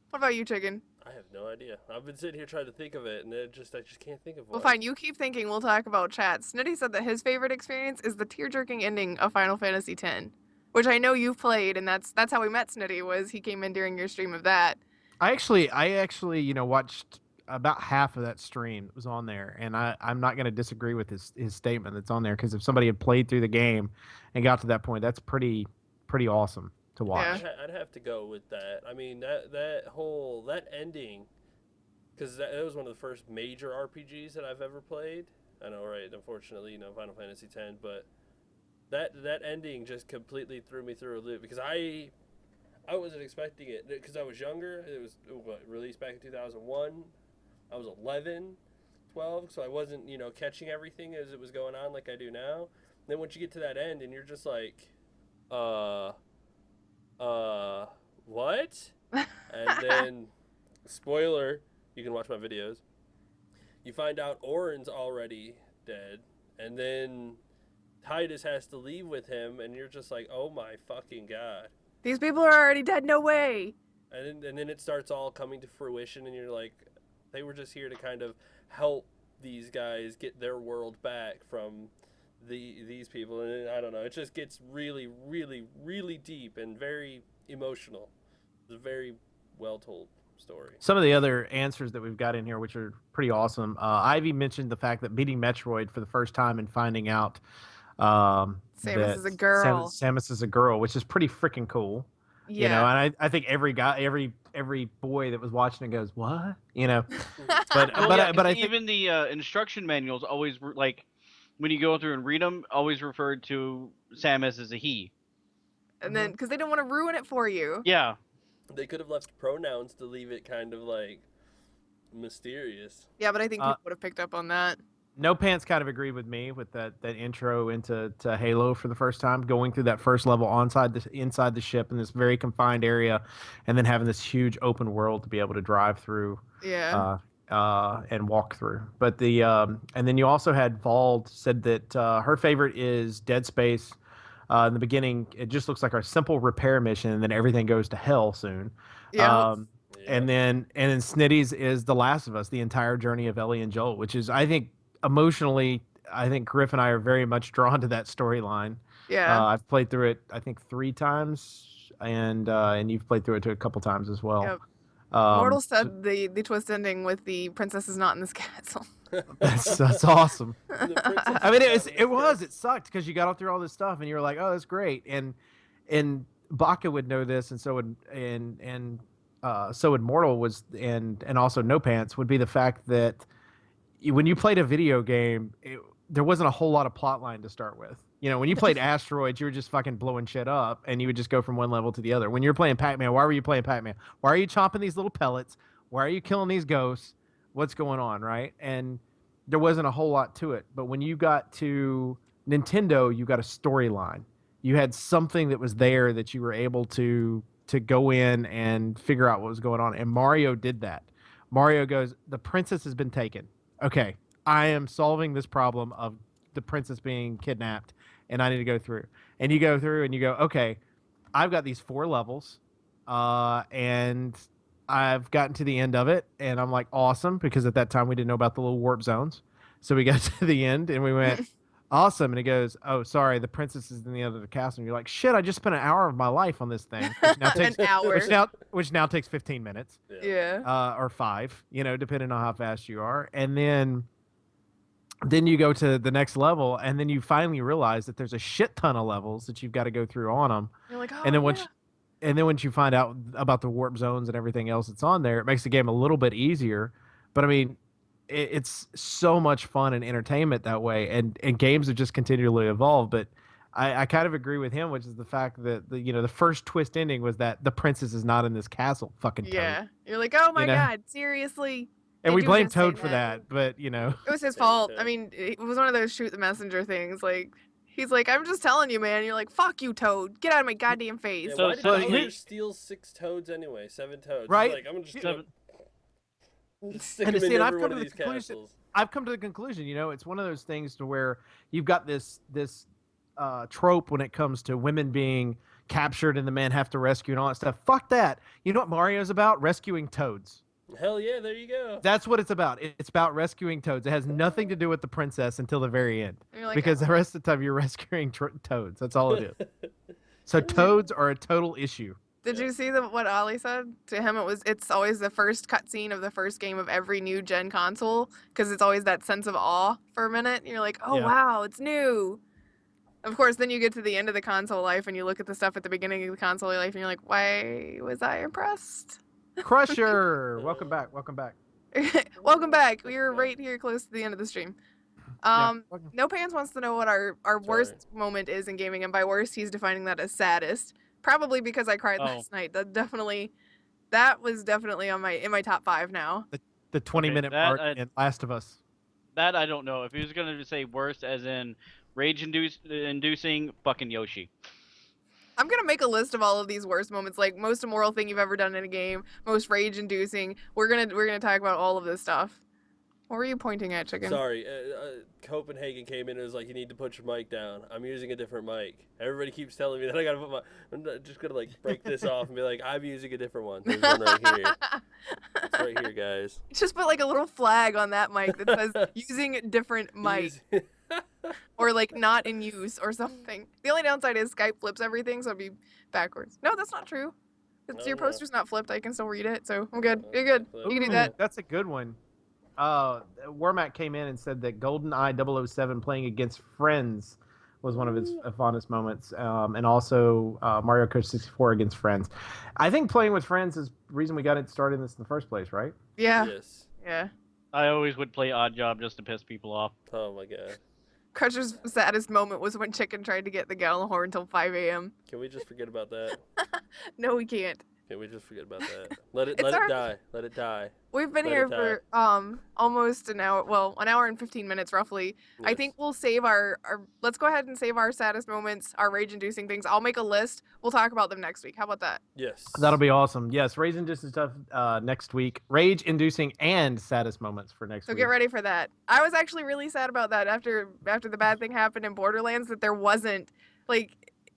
What about you, Chicken? I have no idea. I've been sitting here trying to think of it, and I just can't think of one. Well, fine. You keep thinking. We'll talk about chat. Snitty said that his favorite experience is the tear-jerking ending of Final Fantasy X, which I know you've played, and that's how we met Snitty. Was he came in during your stream of that? I actually watched about half of that stream that was on there, and I'm not going to disagree with his statement that's on there, because if somebody had played through the game and got to that point, that's pretty awesome to watch. Yeah. I'd have to go with that. I mean, that ending, because that was one of the first major RPGs that I've ever played. I know, right? Unfortunately, Final Fantasy X, but that ending just completely threw me through a loop, because I I wasn't expecting it because I was younger. It was released back in 2001. I was 11, 12, so I wasn't, catching everything as it was going on like I do now. Then once you get to that end and you're just like, what? And then, spoiler, you can watch my videos. You find out Orin's already dead, and then Titus has to leave with him, and you're just like, oh my fucking god. These people are already dead. No way. And then it starts all coming to fruition, and you're like, they were just here to kind of help these guys get their world back from these people, and I don't know. It just gets really, really, really deep and very emotional. It's a very well told story. Some of the other answers that we've got in here, which are pretty awesome. Ivy mentioned the fact that beating Metroid for the first time and finding out Samus is a girl. Samus is a girl, which is pretty freaking cool. Yeah. You know, and I think every guy, every boy that was watching it goes, "What?" You know. But I think even the instruction manuals always like when you go through and read them, always referred to Samus as a he. And then because they don't want to ruin it for you. Yeah. They could have left pronouns to leave it kind of like mysterious. Yeah, but I think people would have picked up on that. No Pants kind of agreed with me with that intro into Halo for the first time, going through that first level inside the ship in this very confined area, and then having this huge open world to be able to drive through. Yeah. And walk through. But the and then you also had Vald said that her favorite is Dead Space. In the beginning, it just looks like a simple repair mission, and then everything goes to hell soon. Yeah. And then Snitty's is The Last of Us, the entire journey of Ellie and Joel, which is, I think, emotionally, I think Griff and I are very much drawn to that storyline. Yeah. I've played through it, I think, 3 times, and you've played through it a couple times as well. Yep. Mortal said the twist ending with the princess is not in this castle. That's awesome. I mean, it sucked because you got all through all this stuff and you were like, oh, that's great. And Baka would know this, and so would Mortal was, and also No Pants would be the fact that when you played a video game, there wasn't a whole lot of plot line to start with. You know, when you played Asteroids, you were just fucking blowing shit up, and you would just go from one level to the other. When you're playing Pac-Man, why were you playing Pac-Man? Why are you chomping these little pellets? Why are you killing these ghosts? What's going on, right? And there wasn't a whole lot to it. But when you got to Nintendo, you got a storyline. You had something that was there that you were able to go in and figure out what was going on. And Mario did that. Mario goes, the princess has been taken. Okay, I am solving this problem of the princess being kidnapped, and I need to go through. And you go through and you go, okay, I've got these 4 levels, and I've gotten to the end of it, and I'm like, awesome, because at that time we didn't know about the little warp zones. So we got to the end, and we went, awesome. And it goes, oh, sorry, the princess is in the end of the castle. And you're like, shit, I just spent an hour of my life on this thing. Which now takes, An hour. Which now takes 15 minutes. Yeah. Or 5, depending on how fast you are. And then you go to the next level, and then you finally realize that there's a shit ton of levels that you've got to go through on them. You're like, oh, and then once you find out about the warp zones and everything else that's on there, it makes the game a little bit easier. But I mean, it's so much fun and entertainment that way, and games have just continually evolved. But I kind of agree with him, which is the fact that the first twist ending was that the princess is not in this castle. Fucking Toad. Yeah. You're like, oh my god, seriously. And They we do blame just say Toad for that, but It was his fault. I mean, it was one of those shoot the messenger things. Like, he's like, I'm just telling you, man. You're like, fuck you, Toad. Get out of my goddamn face. Yeah, So- why did so Bowser he- steal 6 toads anyway? 7 toads. He's Right? like, I'm just Seven- gonna stick And them to in see, and every one of these castles. I've come to the conclusion, it's one of those things to where you've got this trope when it comes to women being captured and the men have to rescue and all that stuff. Fuck that. You know what Mario's about? Rescuing toads. Hell yeah, there you go. That's what it's about. It's about rescuing toads. It has nothing to do with the princess until the very end. And you're like, Because the rest of the time you're rescuing toads. That's all it is. So toads are a total issue. Did you see what Ollie said? To him, it's always the first cutscene of the first game of every new gen console, because it's always that sense of awe for a minute. And you're like, oh Yeah. wow, it's new. Of course, then you get to the end of the console life and you look at the stuff at the beginning of the console life and you're like, why was I impressed? Crusher, welcome back. Welcome back. Welcome back. We were right here close to the end of the stream. No Pants wants to know what our worst moment is in gaming, and by worst, he's defining that as saddest. Probably because I cried Oh. last night. That was definitely on in my top 5 now. The 20-minute that mark I- in Last of Us. That I don't know. If he was gonna say worst, as in inducing, fucking Yoshi. I'm gonna make a list of all of these worst moments, like most immoral thing you've ever done in a game, most rage inducing. We're gonna talk about all of this stuff. What were you pointing at, Chicken? Sorry, Copenhagen came in and was like, "You need to put your mic down." I'm using a different mic. Everybody keeps telling me that I gotta put my. I'm just gonna like break this off and be like, "I'm using a different one." There's one right here. It's right here, guys. Just put like a little flag on that mic that says using a different mic Use- or like not in use or something. The only downside is Skype flips everything, so it'd be backwards. No, that's not true. It's, Oh, your yeah. poster's not flipped. I can still read it, so I'm good. You're good. You can do that. That's a good one. Wormack came in and said that GoldenEye 007 playing against friends was one of his fondest moments, and also Mario Kart 64 against friends. I think playing with friends is the reason we got it started in this in the first place, right? Yeah. Yes. Yeah. I always would play Odd Job just to piss people off. Oh my god. Crusher's saddest moment was when Chicken tried to get the Gallahorn until 5 a.m. Can we just forget about that? No, we can't. Can we just forget about that? Let it It's let our- it die. Let it die. We've been Let here it for almost an hour. Well, an hour and 15 minutes roughly. I Yes. think we'll save our. Let's go ahead and save our saddest moments, our rage-inducing things. I'll make a list. We'll talk about them next week. How about that? Yes. That'll be awesome. Yes, Rage Inducing stuff next week. Rage Inducing and saddest moments for next So week. get ready for that. I was actually really sad about that after the bad thing happened in Borderlands, that there wasn't like.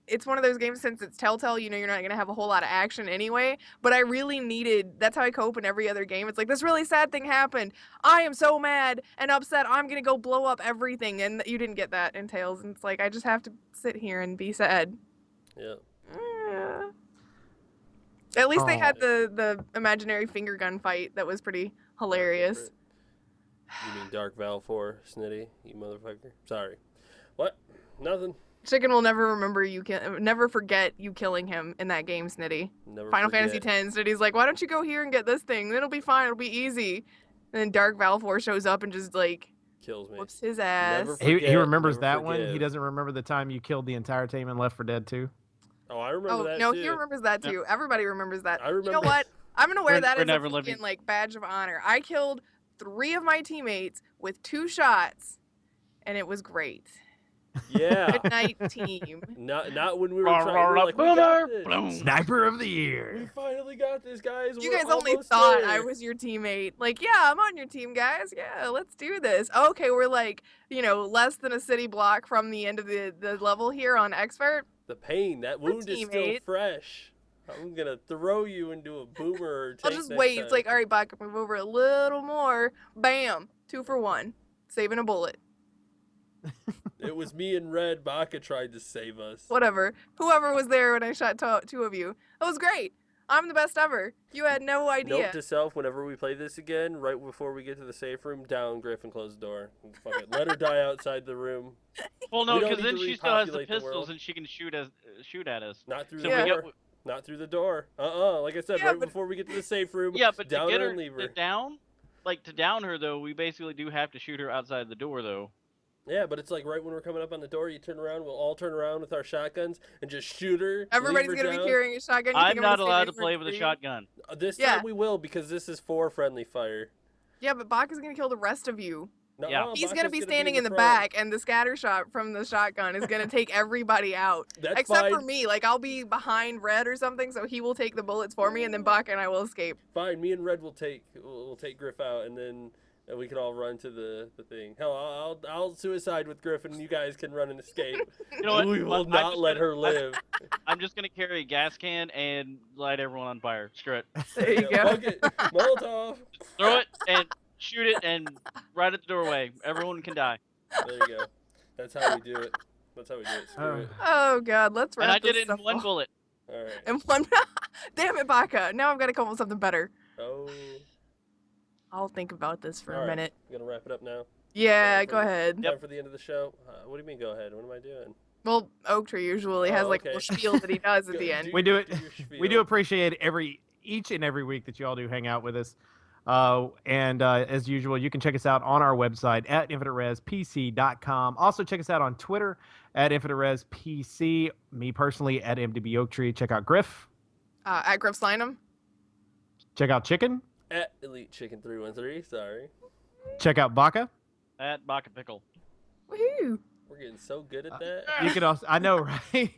It's one of those games, since it's Telltale, you know you're not going to have a whole lot of action anyway, but I really needed, that's how I cope in every other game. It's like, this really sad thing happened. I am so mad and upset. I'm going to go blow up everything. And you didn't get that in Tales. And it's like, I just have to sit here and be sad. Yeah. Yeah. At least they Aw. had the imaginary finger gun fight that was pretty hilarious. You mean Dark Valfor, Snitty, you motherfucker? Sorry. What? Nothing. Chicken will never remember never forget you killing him in that game, Snitty. Never Final forget. Fantasy X, Snitty's like, why don't you go here and get this thing? Then it'll be fine. It'll be easy. And then Dark Valfor shows up and just like Kills me. whoops his ass. Never He forget, remembers never that one. He forgive. doesn't remember the time you killed the entire team in Left 4 Dead 2. Oh, I remember Oh that no, too. he remembers that Yep. too. Everybody remembers that. I You know remember- what? I'm gonna wear We're- that we're as never a freaking living- like badge of honor. I killed 3 of my teammates with 2 shots, and it was great. Yeah. Good night, team. Not when we were trying. We were like, we got this. Boom. Sniper of the We year. finally got this, guys. You We're guys only almost thought there. I was your teammate. Like, yeah, I'm on your team, guys. Yeah, let's do this. Okay, we're like, less than a city block from the end of the level here on Expert. The pain. That wound is still teammate. fresh. I'm gonna throw you into a boomer or I'll tank just next wait. time. It's like, all right, Baka, move over a little more. Bam, 2 for 1, saving a bullet. It was me and Red. Baka tried to save us. Whatever. Whoever was there when I shot 2 of you, that was great. I'm the best ever. You had no idea. Note to self: whenever we play this again, right before we get to the safe room, down Griff and close the door. Fuck it. Let her die outside the room. Well, no, We don't because need then to she still has the repopulate the pistols world. and she can shoot at us. Not through So the Yeah. we door. got, Not through the door. Like I said, Yeah, right but- before we get to the safe room. yeah, but down to get her her and leave her. to down, to down her though, we basically do have to shoot her outside the door though. Yeah, but it's like right when we're coming up on the door, you turn around. We'll all turn around with our shotguns and just shoot her. Everybody's leave her gonna be down. carrying a shotgun. You I'm think not gonna stay allowed to there play for with a free? shotgun. This Yeah. time we will because this is for friendly fire. Yeah, but Baka's gonna kill the rest of you. No, Yeah. He's Baka's gonna be standing in in the front. back, and the scatter shot from the shotgun is gonna take everybody out. That's Except for fine. me. Like, I'll be behind Red or something, so he will take the bullets for me, and then Baka and I will escape. Fine. Me and Red will take Griff out, and then we can all run to the thing. Hell, I'll suicide with Griff, and you guys can run and escape. You know what? We will I'm not just let gonna- her live. I'm just gonna carry a gas can and light everyone on fire. Screw it. There you Yeah, go. fuck it. Molotov. Throw it and shoot it and right at the doorway. Everyone can die. There you go. That's how we do it. Screw Oh. it. Oh god, let's wrap And I this did it in stuff one up. bullet. All right. In one. Damn it, Baka. Now I've got to come up with something better. Oh. I'll think about this for All a right. minute. Gonna wrap it up now. Yeah, Sorry go ahead. Time for the end of the show. What do you mean? Go ahead. What am I doing? Well, Oak Tree usually has Oh, like a okay. little spiel that he does at Go- the end. We do it. your We do spiel. appreciate each and every week that you all do hang out with us. And as usual, you can check us out on our website at infinitereспc.com. Also, check us out on Twitter at infinitereспc. Me personally at MDB Oaktree. Check out Griff. At Griff Slynam. Check out Chicken. At Elite Chicken 313. Sorry, Check out Baka. At Baka Pickle. Woohoo! we're getting so good at that. You can also, I know, right?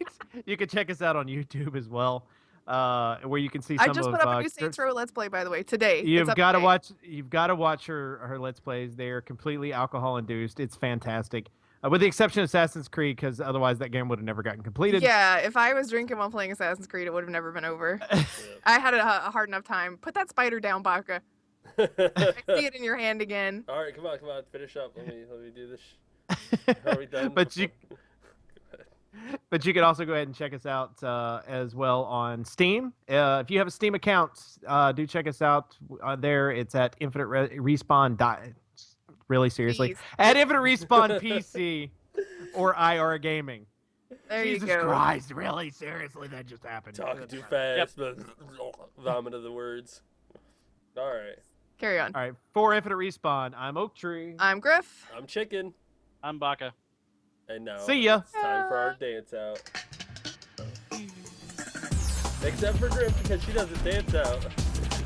You can check us out on YouTube as well, where you can see some I just of put up a new Griff's- Saints Row Let's Play, by the way, today. It's You've up got to today. watch. You've got to watch her Let's Plays. They are completely alcohol induced. It's fantastic, with the exception of Assassin's Creed, because otherwise that game would have never gotten completed. Yeah, if I was drinking while playing Assassin's Creed, it would have never been over. I had a hard enough time. Put that spider down, Baka. I see it in your hand again. All right, come on, finish up. Let me do this. Are we done? But you can also go ahead and check us out as well on Steam. If you have a Steam account, do check us out there. It's at Infinite Respawn. Really seriously, Please. at Infinite Respawn PC or IR Gaming. There Jesus you go. Christ, really seriously, that just happened. Talking too fast, but vomit of the words. All right, Carry on. All right, for Infinite Respawn, I'm Oak Tree. I'm Griff. I'm Chicken, I'm Baka. and now See ya. it's time for our dance out. Except for Griff, because she doesn't dance out.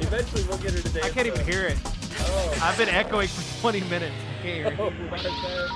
Eventually, we'll get her to dance. I can't even out. hear it. Oh, I've been echoing for 20 minutes. I can't hear it. oh my bad.